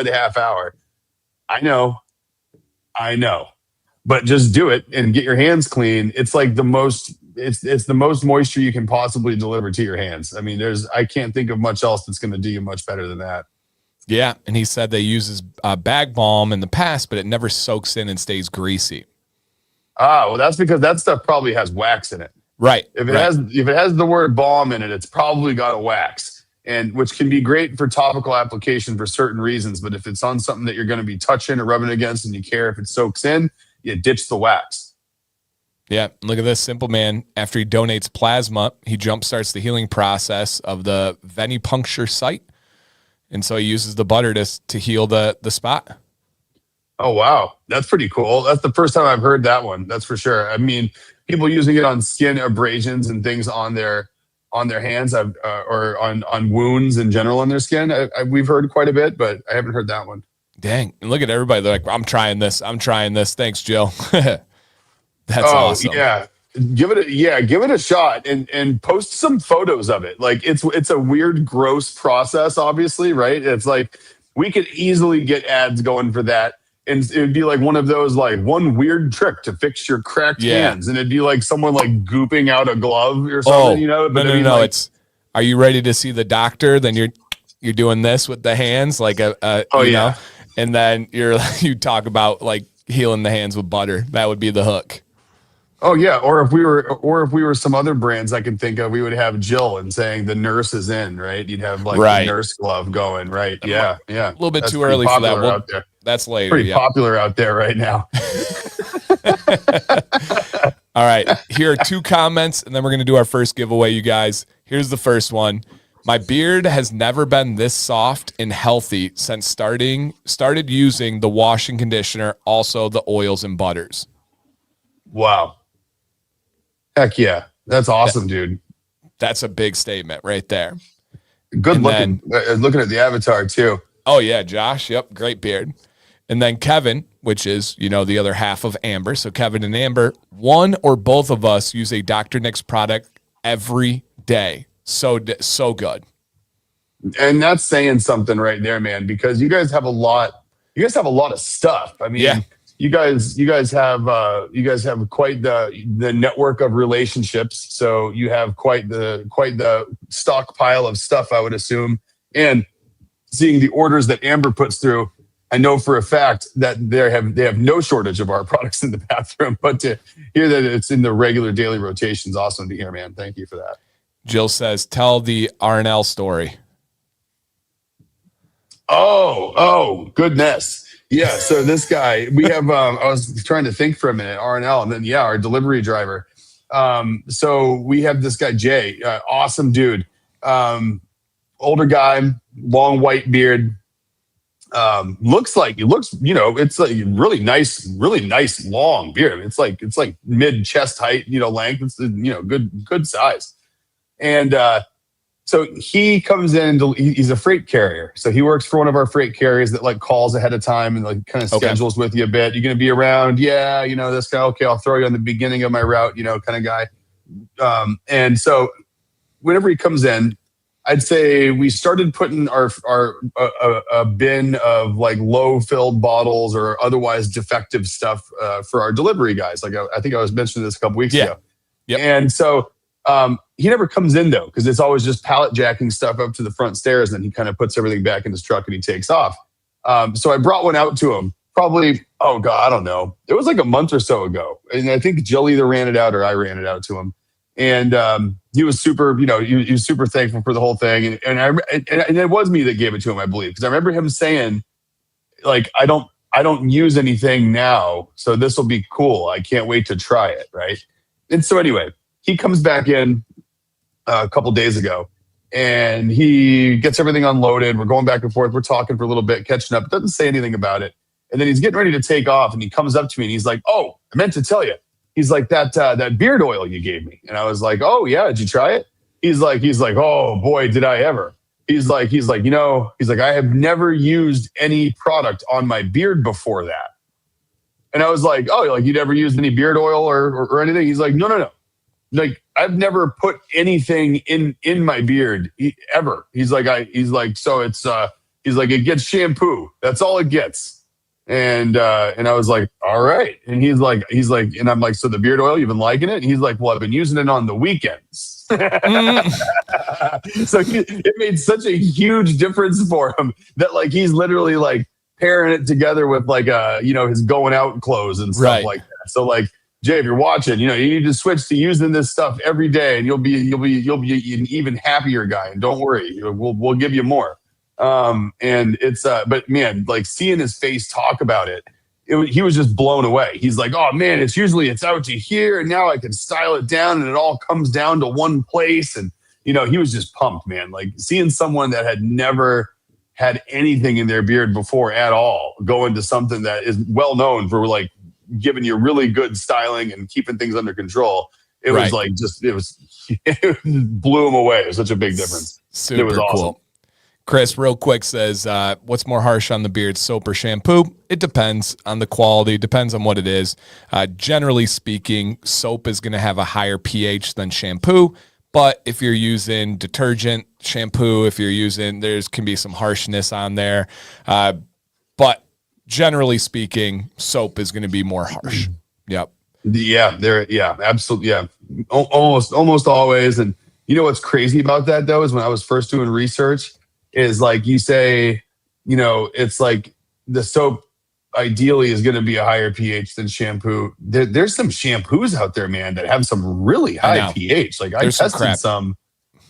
half hour, I know, but just do it and get your hands clean. It's like the most moisture you can possibly deliver to your hands. I mean, I can't think of much else that's going to do you much better than that. Yeah, and he said they use bag balm in the past, but it never soaks in and stays greasy. Well, that's because that stuff probably has wax in it. Right. If it has the word balm in it, it's probably got a wax, and which can be great for topical application for certain reasons. But if it's on something that you're going to be touching or rubbing against, and you care if it soaks in, you ditch the wax. Yeah, look at this. Simple Man, after he donates plasma, he jumpstarts the healing process of the venipuncture site. And so he uses the butter to heal the spot. Oh, wow. That's pretty cool. That's the first time I've heard that one. That's for sure. I mean, people using it on skin abrasions and things on their hands or on wounds in general on their skin. We've heard quite a bit, but I haven't heard that one. Dang. And look at everybody. They're like, I'm trying this. Thanks, Jill. That's awesome. Yeah. Give it a shot and post some photos of it. Like it's a weird, gross process, obviously, right? It's like we could easily get ads going for that. And it'd be like one of those, like, one weird trick to fix your cracked hands. And it'd be like someone like gooping out a glove or something, But no. It's, are you ready to see the doctor? Then you're doing this with the hands, like you know? And then you talk about like healing the hands with butter. That would be the hook. Oh yeah, or if we were some other brands I can think of, we would have Jill and saying the nurse is in, right? You'd have like the nurse glove going, right? Yeah. A little bit too early for that. Out there. That's later. Pretty popular out there right now. All right, here are 2 comments, and then we're gonna do our first giveaway, you guys. Here's the first one. My beard has never been this soft and healthy since started using the washing conditioner, also the oils and butters. Wow. Heck yeah. That's awesome, dude. That's a big statement right there. Good looking. Looking at the avatar too. Oh yeah, Josh. Yep, great beard. And then Kevin, which is, the other half of Amber. So Kevin and Amber, one or both of us use a Dr. Nick's product every day. So good. And that's saying something right there, man, because you guys have a lot of stuff. I mean, you guys have quite the network of relationships. So you have quite the stockpile of stuff, I would assume. And seeing the orders that Amber puts through, I know for a fact that they have no shortage of our products in the bathroom. But to hear that it's in the regular daily rotation is awesome to hear, man. Thank you for that. Jill says, tell the R&L story. Oh, goodness. Yeah, so this guy, we have, I was trying to think for a minute, R&L, and then, our delivery driver. So we have this guy, Jay, awesome dude, older guy, long white beard, looks, it's like really nice, long beard. It's like mid chest height, length. It's, good size. And, so he comes in, he's a freight carrier. So he works for one of our freight carriers that like calls ahead of time and like kind of schedules with you a bit. You're going to be around. Yeah. This guy, okay, I'll throw you on the beginning of my route, kind of guy. And so whenever he comes in, I'd say we started putting a bin of like low filled bottles or otherwise defective stuff for our delivery guys. Like I think I was mentioning this a couple weeks ago. Yep. And so he never comes in though, because it's always just pallet jacking stuff up to the front stairs. And then he kind of puts everything back in his truck and he takes off. So I brought one out to him probably, I don't know. It was like a month or so ago. And I think Jill either ran it out or I ran it out to him. And he was super, he was super thankful for the whole thing. And it was me that gave it to him, I believe. Because I remember him saying, like, I don't use anything now, so this will be cool. I can't wait to try it, right? And so anyway, he comes back in a couple days ago and he gets everything unloaded. We're going back and forth. We're talking for a little bit, catching up. Doesn't say anything about it. And then he's getting ready to take off and he comes up to me and he's like, oh, I meant to tell you. He's like, that beard oil you gave me. And I was like, oh yeah, did you try it? He's like, oh boy, did I ever. He's like, I have never used any product on my beard before that. And I was like, oh, like you never used any beard oil or anything? He's like, no. Like I've never put anything in my beard ever. He's like, so it's he's like, it gets shampoo. That's all it gets. And I was like, all right. And he's like, and I'm like, so the beard oil, you've been liking it? And he's like, well, I've been using it on the weekends. So it made such a huge difference for him that like he's literally like pairing it together with like his going out clothes and stuff like that. So like, Jay, if you're watching, you need to switch to using this stuff every day, and you'll be an even happier guy. And don't worry, we'll give you more. And it's but man, like seeing his face talk about it, he was just blown away. He's like, oh man, it's out to here, and now I can style it down, and it all comes down to one place. And he was just pumped, man. Like seeing someone that had never had anything in their beard before at all go into something that is well known for like giving you really good styling and keeping things under control. It was like it blew him away. It was such a big difference. Super it was awesome. Cool. Chris, real quick, says, what's more harsh on the beard, soap or shampoo? It depends on the quality, depends on what it is. Generally speaking, soap is going to have a higher pH than shampoo. But if you're using detergent, shampoo, can be some harshness on there. But generally speaking, soap is going to be more harsh. Yep. Yeah, absolutely. Yeah. Almost always. And what's crazy about that though, is when I was first doing research is like you say, it's like the soap ideally is going to be a higher pH than shampoo. There's some shampoos out there, man, that have some really high pH. Like I tested some.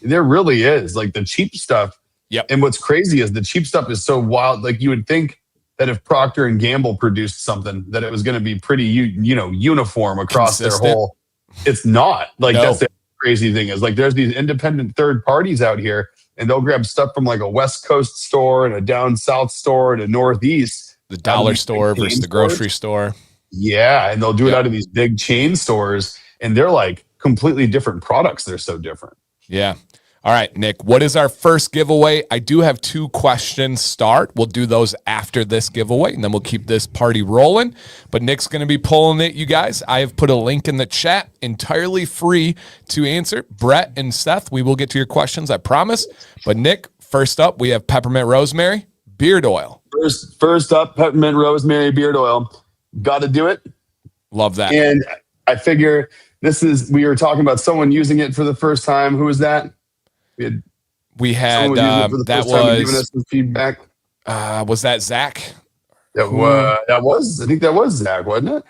There really is like the cheap stuff. Yep. And what's crazy is the cheap stuff is so wild. Like you would think that if Procter and Gamble produced something, that it was going to be pretty, uniform across their whole. It's not. Like that's the crazy thing is like there's these independent third parties out here, and they'll grab stuff from like a West Coast store and a down South store and a Northeast. The dollar store versus the grocery store. Yeah, and they'll do it out of these big chain stores, and they're like completely different products. They're so different. Yeah. All right, Nick, what is our first giveaway? I do have 2 questions start. We'll do those after this giveaway, and then we'll keep this party rolling. But Nick's going to be pulling it, you guys. I have put a link in the chat, entirely free to answer. Brett and Seth, we will get to your questions, I promise. But Nick, first up, we have peppermint rosemary beard oil. First up, peppermint rosemary beard oil. Got to do it. Love that. And I figure we were talking about someone using it for the first time. Who was that? We had that was giving us some feedback. Was that Zach? That was. I think that was Zach, wasn't it?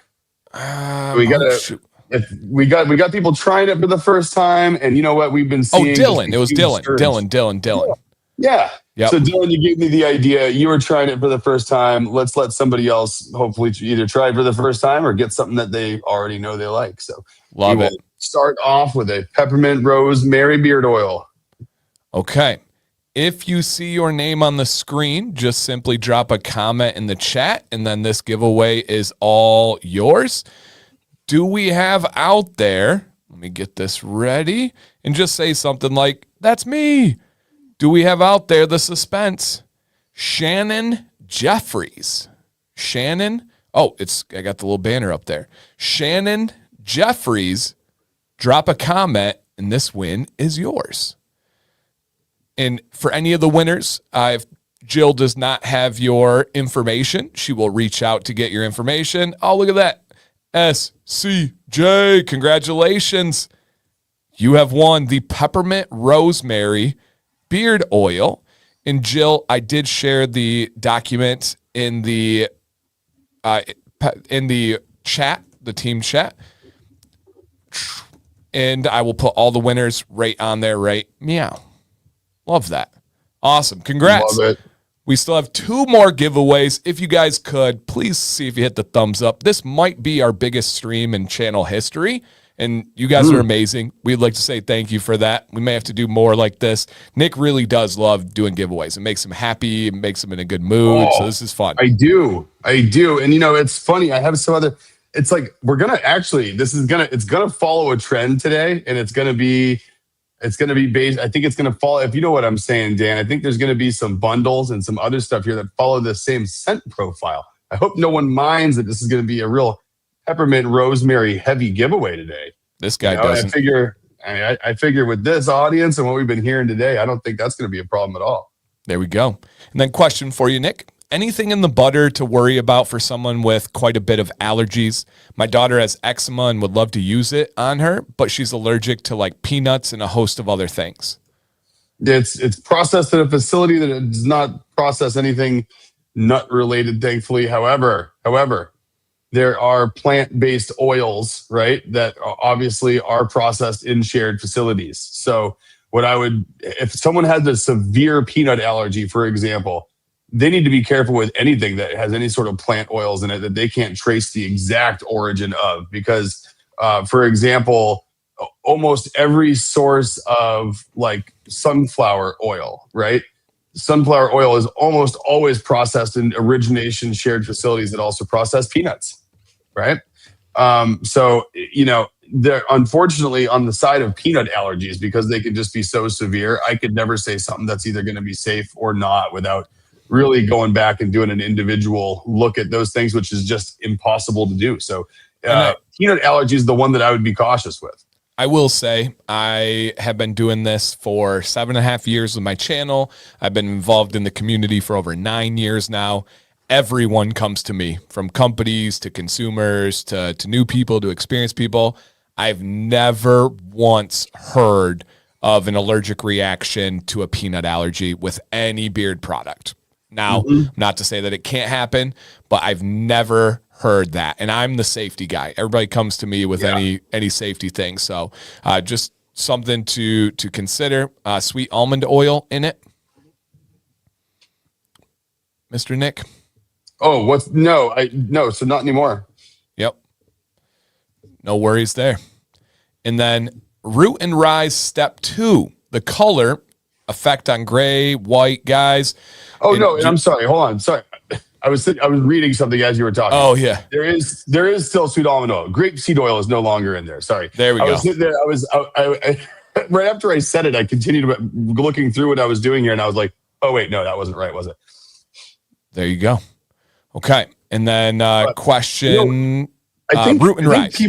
We got people trying it for the first time, and you know what we've been seeing. Oh, Dylan. It was Dylan. Yeah. Yep. So Dylan, you gave me the idea. You were trying it for the first time. Let's let somebody else hopefully either try it for the first time or get something that they already know they like. So love it. Start off with a peppermint rosemary beard oil. Okay. If you see your name on the screen, just simply drop a comment in the chat, and then this giveaway is all yours. Do we have out there, let me get this ready, and just say something like, that's me. Do we have out there the suspense? Shannon Jeffries. Shannon, I got the little banner up there. Shannon Jeffries, drop a comment, and this win is yours. And for any of the winners, if Jill does not have your information, she will reach out to get your information. Oh, look at that. SCJ, congratulations. You have won the peppermint rosemary beard oil. And Jill, I did share the document in the chat, the team chat. And I will put all the winners right on there, right? Meow. Love that. Awesome. Congrats. Love it. We still have 2 more giveaways. If you guys could, please see if you hit the thumbs up. This might be our biggest stream in channel history, and you guys are amazing. We'd like to say thank you for that. We may have to do more like this. Nick really does love doing giveaways. It makes him happy. It makes him in a good mood. So this is fun. I do. And it's funny. I have some other, it's like, it's going to follow a trend today, and it's going to be based. I think it's going to follow, if you know what I'm saying, Dan, I think there's going to be some bundles and some other stuff here that follow the same scent profile. I hope no one minds that this is going to be a real peppermint rosemary heavy giveaway today. This guy doesn't. I figure with this audience and what we've been hearing today, I don't think that's going to be a problem at all. There we go. And then question for you, Nick. Anything in the butter to worry about for someone with quite a bit of allergies? My daughter has eczema and would love to use it on her, but she's allergic to like peanuts and a host of other things. It's processed at a facility that it does not process anything nut related, thankfully. However, there are plant-based oils, right, that obviously are processed in shared facilities. So if someone has a severe peanut allergy, for example, they need to be careful with anything that has any sort of plant oils in it that they can't trace the exact origin of. Because, for example, almost every source of like sunflower oil, right? Sunflower oil is almost always processed in origination shared facilities that also process peanuts, right? So, they're unfortunately on the side of peanut allergies because they can just be so severe. I could never say something that's either going to be safe or not without really going back and doing an individual look at those things, which is just impossible to do. So peanut allergy is the one that I would be cautious with. I will say I have been doing this for 7.5 years with my channel. I've been involved in the community for over 9 years now. Everyone comes to me, from companies to consumers to new people to experienced people. I've never once heard of an allergic reaction to a peanut allergy with any beard product. Now, not to say that it can't happen, but I've never heard that. And I'm the safety guy. Everybody comes to me with any safety thing. So just something to consider. Sweet almond oil in it. Mr. Nick? Oh, no, so not anymore. Yep. No worries there. And then root and rise step 2, the color effect on gray, white, guys. Oh, no, and I'm sorry. Hold on. Sorry. I was reading something as you were talking. Oh, yeah. There is still sweet almond oil. Grapeseed oil is no longer in there. Sorry. There we go. I was sitting there. I right after I said it, I continued looking through what I was doing here, and I was like, oh, wait, no, that wasn't right, was it? There you go. Okay. And then question, root and rise.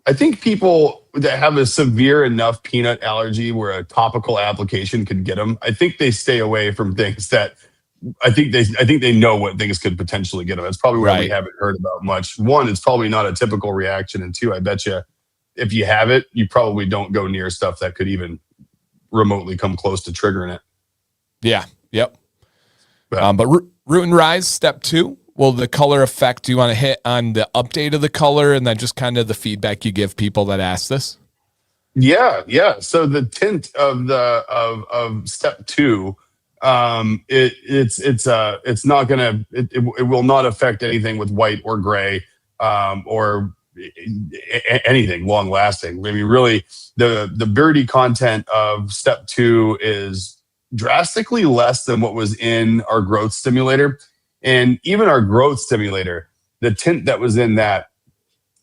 I think people that have a severe enough peanut allergy where a topical application could get them, I think they stay away from things that I think they know what things could potentially get them. That's probably why we haven't heard about much. One, it's probably not a typical reaction. And two, I bet you if you have it, you probably don't go near stuff that could even remotely come close to triggering it. Yeah. Yep. But root and rise, step 2. Will the color effect, do you want to hit on the update of the color and then just kind of the feedback you give people that ask this? Yeah. So the tint of of step 2, it's not gonna it will not affect anything with white or gray or anything long lasting. I mean, really, the birdie content of step 2 is drastically less than what was in our growth stimulator. And even our growth stimulator, the tint that was in that,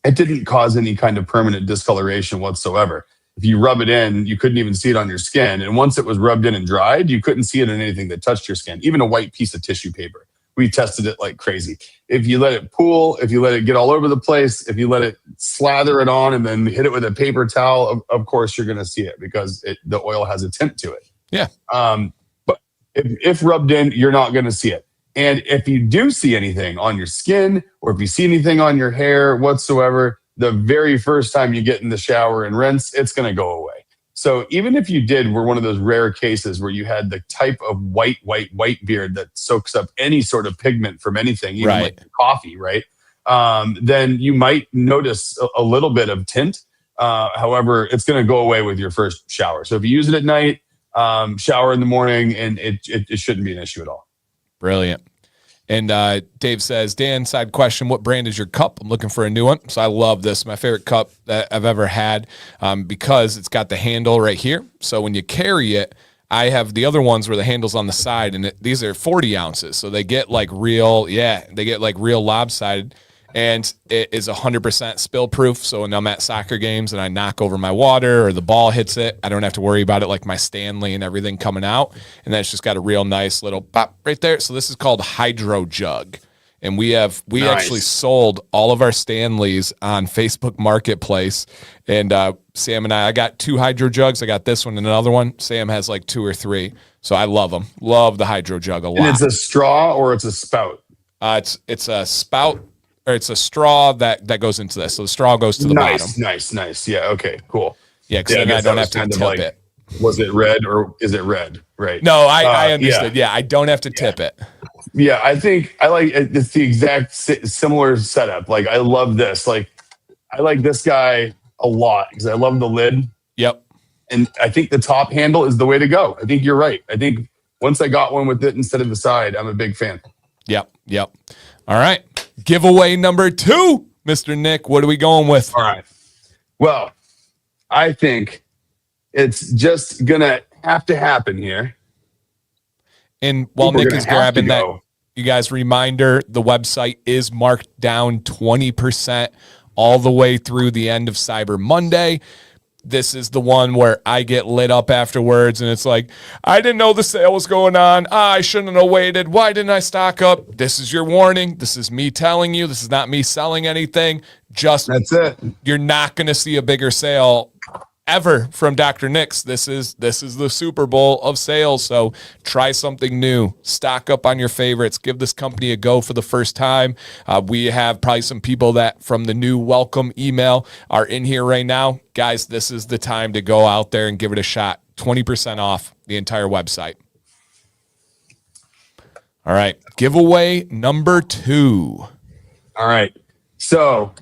it didn't cause any kind of permanent discoloration whatsoever. If you rub it in, you couldn't even see it on your skin. And once it was rubbed in and dried, you couldn't see it in anything that touched your skin, even a white piece of tissue paper. We tested it like crazy. If you let it pool, if you let it get all over the place, if you let it slather it on and then hit it with a paper towel, of course you're going to see it because the oil has a tint to it. Yeah. But if rubbed in, you're not going to see it. And if you do see anything on your skin or if you see anything on your hair whatsoever, the very first time you get in the shower and rinse, it's going to go away. So even if you were one of those rare cases where you had the type of white beard that soaks up any sort of pigment from anything, even like coffee, right? Then you might notice a little bit of tint. However, it's going to go away with your first shower. So if you use it at night, shower in the morning, and it shouldn't be an issue at all. Brilliant. And Dave says, Dan, side question, what brand is your cup? I'm looking for a new one. So I love this. My favorite cup that I've ever had because it's got the handle right here. So when you carry it, I have the other ones where the handle's on the side, and these are 40 ounces. So they get like real lopsided. And it is 100% spill proof. So when I'm at soccer games and I knock over my water or the ball hits it, I don't have to worry about it like my Stanley and everything coming out. And then it's just got a real nice little pop right there. So this is called Hydro Jug. And we actually sold all of our Stanleys on Facebook Marketplace. And Sam and I got 2 hydro jugs. I got this one and another one. Sam has like 2 or 3. So I love them. Love the hydro jug a lot. And it's a straw or it's a spout? It's a spout, or it's a straw that goes into this. So the straw goes to the bottom. Nice. Yeah, okay, cool. Yeah, because then I don't have to tip it. Was it red or is it red? Right. No, I understood. Yeah, I don't have to tip it. Yeah, I think I like it's the exact similar setup. Like I love this. Like I like this guy a lot because I love the lid. Yep. And I think the top handle is the way to go. I think you're right. I think once I got one with it instead of the side, I'm a big fan. Yep. All right. Giveaway number 2, Mr. Nick. What are we going with? All right. Well, I think it's just gonna have to happen here. And while Nick is grabbing that, you guys, reminder, the website is marked down 20% all the way through the end of Cyber Monday. This is the one where I get lit up afterwards, and it's like, I didn't know the sale was going on. I shouldn't have waited. Why didn't I stock up? This is your warning. This is me telling you. This is not me selling anything. That's it. You're not going to see a bigger sale ever from Dr. Nick's. This is the Super Bowl of sales. So try something new. Stock up on your favorites. Give this company a go for the first time. We have probably some people that from the new welcome email are in here right now. Guys, this is the time to go out there and give it a shot. 20% off the entire website. All right. Giveaway number 2. All right. So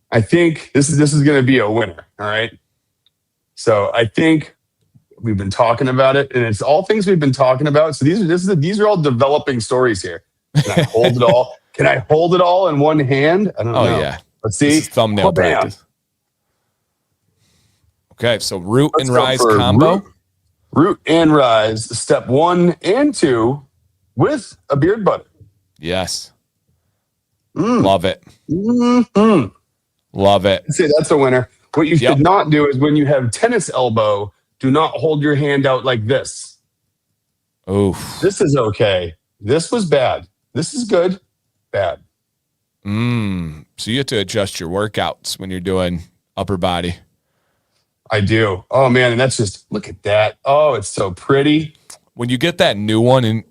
I think this is going to be a winner. All right. So I think we've been talking about it, and it's all things we've been talking about. So these are all developing stories here. Can I hold it all? Can I hold it all in one hand? I don't know. Oh yeah. Let's see. Thumbnail practice. Okay, so root and rise combo. Root and rise, step 1 and 2 with a beard butter. Yes. Love it. Mm-hmm. Love it. I'd say that's a winner. What you should not do is when you have tennis elbow, do not hold your hand out like this. Oof. This is okay. This was bad. This is good. Bad. So you have to adjust your workouts when you're doing upper body. I do. Oh, man. And that's just, look at that. Oh, it's so pretty. When you get that new one, and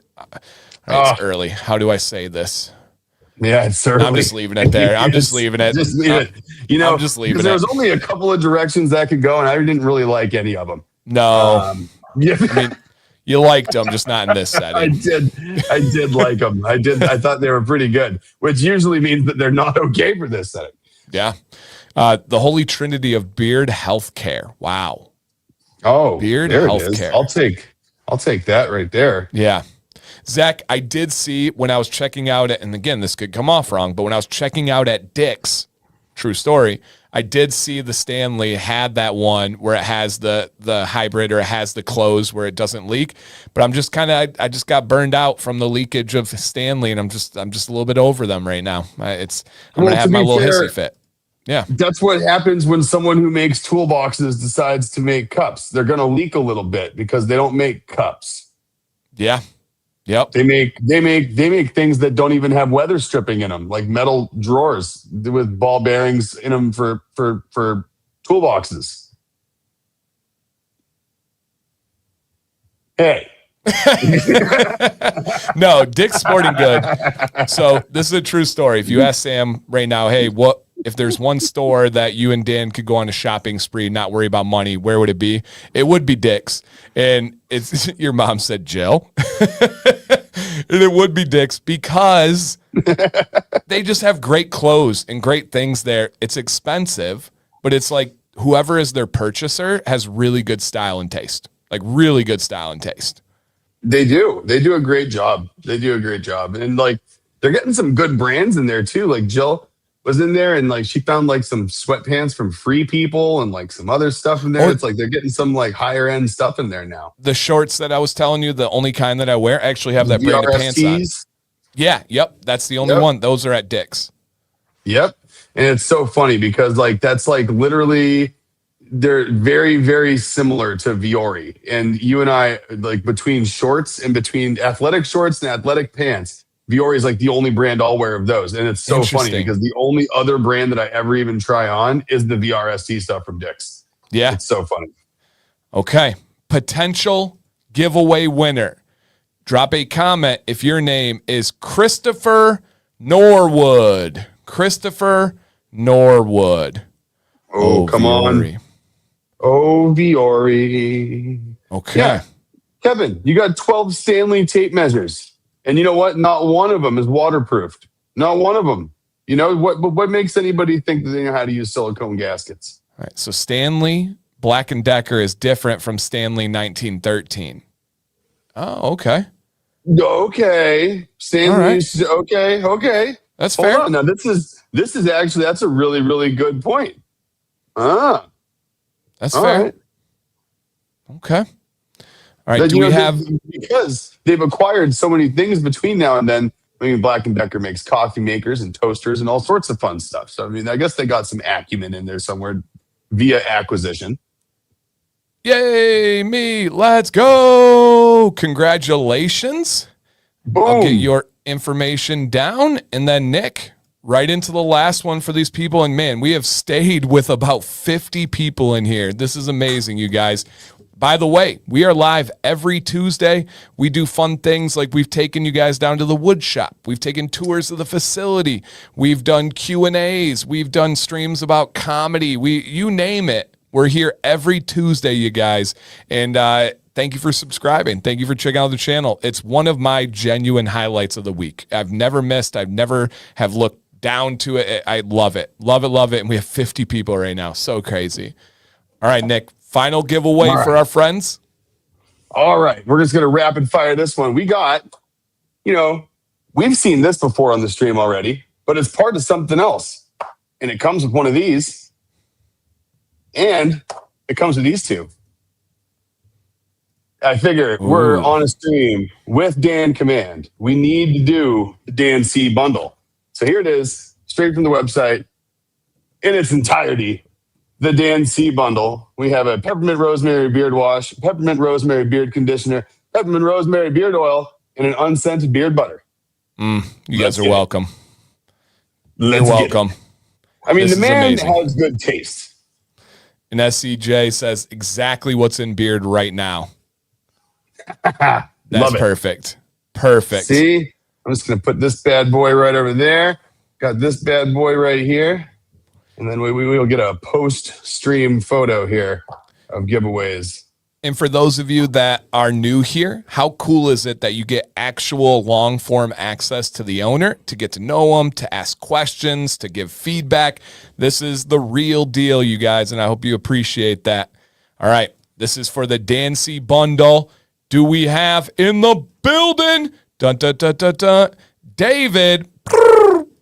it's early. How do I say this? Yeah, it's early. I'm just leaving it there. I'm just leaving it. Just leave it. You know, I'm just leaving it. There was only a couple of directions that could go, and I didn't really like any of them. No. Yeah. I mean, you liked them, just not in this setting. I did like them. I thought they were pretty good, which usually means that they're not okay for this setting. Yeah. The Holy Trinity of Beard Healthcare. Wow. Oh, Beard Healthcare. I'll take that right there. Yeah. Zach, I did see when I was checking out at, and again, this could come off wrong, but when I was checking out at Dick's, true story, I did see the Stanley had that one where it has the hybrid, or it has the close where it doesn't leak. But I'm just I just got burned out from the leakage of Stanley, and I'm just a little bit over them right now. I'm going to have my little hissy fit. Yeah. That's what happens when someone who makes toolboxes decides to make cups. They're going to leak a little bit because they don't make cups. Yeah. Yep. They make things that don't even have weather stripping in them, like metal drawers with ball bearings in them for toolboxes. Hey. No, Dick's Sporting Good. So this is a true story. If you ask Sam right now, hey, what if there's one store that you and Dan could go on a shopping spree, not worry about money, where would it be? It would be Dick's. And it's your mom said, Jill. And it would be Dick's because they just have great clothes and great things there. It's expensive, but it's like whoever is their purchaser has really good style and taste. Like really good style and taste. They do. They do a great job. And like they're getting some good brands in there too. Like Jill was in there and like she found like some sweatpants from Free People and like some other stuff in there. It's like they're getting some like higher end stuff in there now. The shorts that I was telling you, the only kind that I wear, actually have that brand of pants on. Yeah, yep. That's the only one. Those are at Dick's. Yep. And it's so funny because like that's like literally they're very, very similar to Viore. And you and I, like between shorts and between athletic shorts and athletic pants, Viore is like the only brand I'll wear of those. And it's so funny because the only other brand that I ever even try on is the VRST stuff from Dick's. Yeah. It's so funny. Okay. Potential giveaway winner. Drop a comment if your name is Christopher Norwood. Christopher Norwood. Oh, come Viore. on. Oh, Viore. Okay. Yeah. Kevin, you got 12 Stanley tape measures. And you know what? Not one of them is waterproofed. Not one of them. You know, what makes anybody think that they know how to use silicone gaskets? All right. So Stanley Black & Decker is different from Stanley 1913. Oh, okay. Okay. Stanley. Right. Okay. That's fair. Hold on. Now, this is actually, that's a really, really good point. That's fair. Right. Okay. All right, because they've acquired so many things between now and then. I mean, Black & Decker makes coffee makers and toasters and all sorts of fun stuff. So, I mean, I guess they got some acumen in there somewhere via acquisition. Yay, me. Let's go. Congratulations. Boom. I'll get your information down. And then, Nick, right into the last one for these people. And, man, we have stayed with about 50 people in here. This is amazing, you guys. By the way, we are live every Tuesday. We do fun things like we've taken you guys down to the wood shop. We've taken tours of the facility. We've done Q&As. We've done streams about comedy. You name it. We're here every Tuesday, you guys. And thank you for subscribing. Thank you for checking out the channel. It's one of my genuine highlights of the week. I've never missed. I've never have looked down to it. I love it. Love it, love it. And we have 50 people right now. So crazy. All right, Nick. Final giveaway for our friends. All right. We're just going to rapid fire this one. We got, we've seen this before on the stream already, but it's part of something else. And it comes with one of these. And it comes with these two. I figure we're on a stream with Dan Command. We need to do the Dan C bundle. So here it is, straight from the website in its entirety. The Dan C bundle. We have a peppermint rosemary beard wash, peppermint rosemary beard conditioner, peppermint rosemary beard oil, and an unscented beard butter. You guys are welcome. You're welcome. I mean, the man has good taste. And SCJ says exactly what's in beard right now. That's perfect. Perfect. See? I'm just going to put this bad boy right over there. Got this bad boy right here. And then we will get a post-stream photo here of giveaways. And for those of you that are new here, how cool is it that you get actual long-form access to the owner, to get to know them, to ask questions, to give feedback? This is the real deal, you guys, and I hope you appreciate that. All right, this is for the Dan C bundle. Do we have in the building, dun, dun, dun, dun, dun, David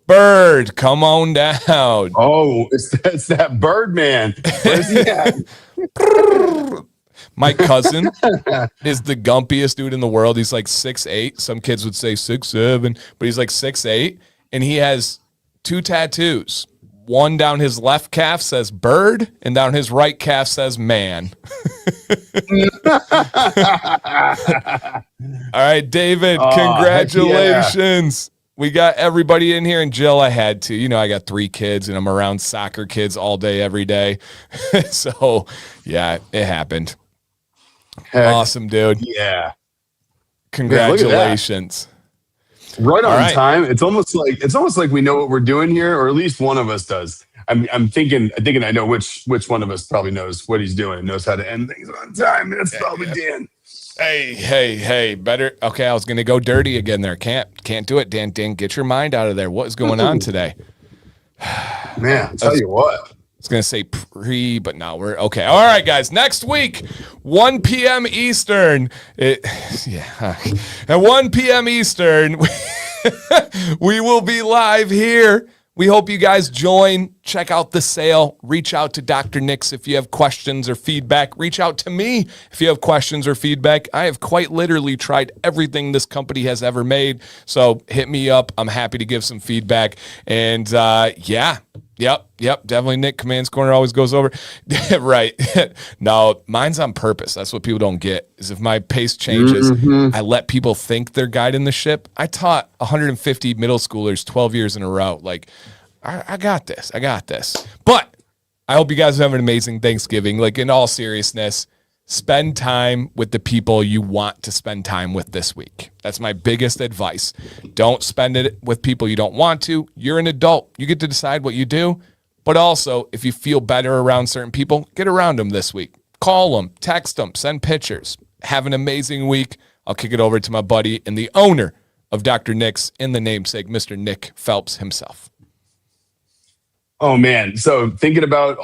Bird, come on down. Oh, it's that bird man. Where's he at? My cousin is the gumpiest dude in the world. He's like 6'8". Some kids would say 6'7", but he's like 6'8", and he has two tattoos. One down his left calf says bird, and down his right calf says man. All right, David, congratulations. We got everybody in here, and Jill, I had to. I got 3 kids, and I'm around soccer kids all day, every day. So, yeah, it happened. Heck, awesome, dude. Yeah. Congratulations. Right on time. It's almost like we know what we're doing here, or at least one of us does. I'm thinking I know which one of us probably knows what he's doing and knows how to end things on time. That's probably Dan. Hey, better. Okay, I was going to go dirty again there. Can't do it, Dan. Get your mind out of there. What is going on today? Man, I'll tell you what. I was going to say but no, we're okay. All right, guys. Next week, 1 p.m. Eastern. At 1 p.m. Eastern, we will be live here. We hope you guys join check out the sale. Reach out to Dr. Nix if you have questions or feedback. Reach out to me if you have questions or feedback. I have quite literally tried everything this company has ever made. So hit me up. I'm happy to give some feedback. And Yep. Definitely Nick Command's Corner always goes over. Right. No, mine's on purpose. That's what people don't get is if my pace changes, I let people think they're guiding the ship. I taught 150 middle schoolers 12 years in a row. Like, I got this. But I hope you guys have an amazing Thanksgiving. Like, in all seriousness, spend time with the people you want to spend time with this week. That's my biggest advice. Don't spend it with people you don't want to. You're an adult. You get to decide what you do. But also, if you feel better around certain people, get around them this week. Call them, text them, send pictures. Have an amazing week. I'll kick it over to my buddy and the owner of Dr. Nix in the namesake, Mr. Nick Phelps himself. Oh man. So thinking about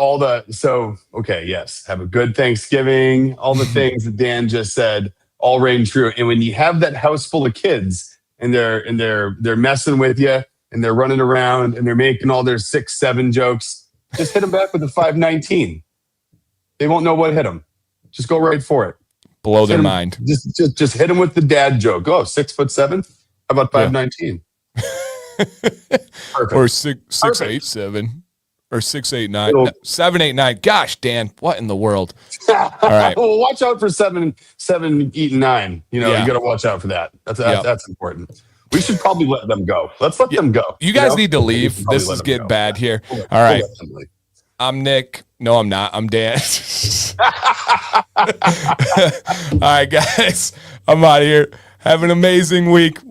yes, have a good Thanksgiving. All the things that Dan just said all ring true. And when you have that house full of kids and they're messing with you and they're running around and they're making all their 6-7 jokes, just hit them back with a 519. They won't know what hit them. Just go right for it. Blow their mind. Just hit them with the dad joke. Oh, 6'7"? How about 519? Perfect. Or 6'8", or 6'8", 7'8", 9". Gosh, Dan, what in the world? All right. Well, watch out for 7 eating 9. You got to watch out for that. That's important. We should probably let them go. Let's let them go. You guys need to leave. This is getting bad here. All right. I'm Nick. No, I'm not. I'm Dan. All right, guys. I'm out of here. Have an amazing week.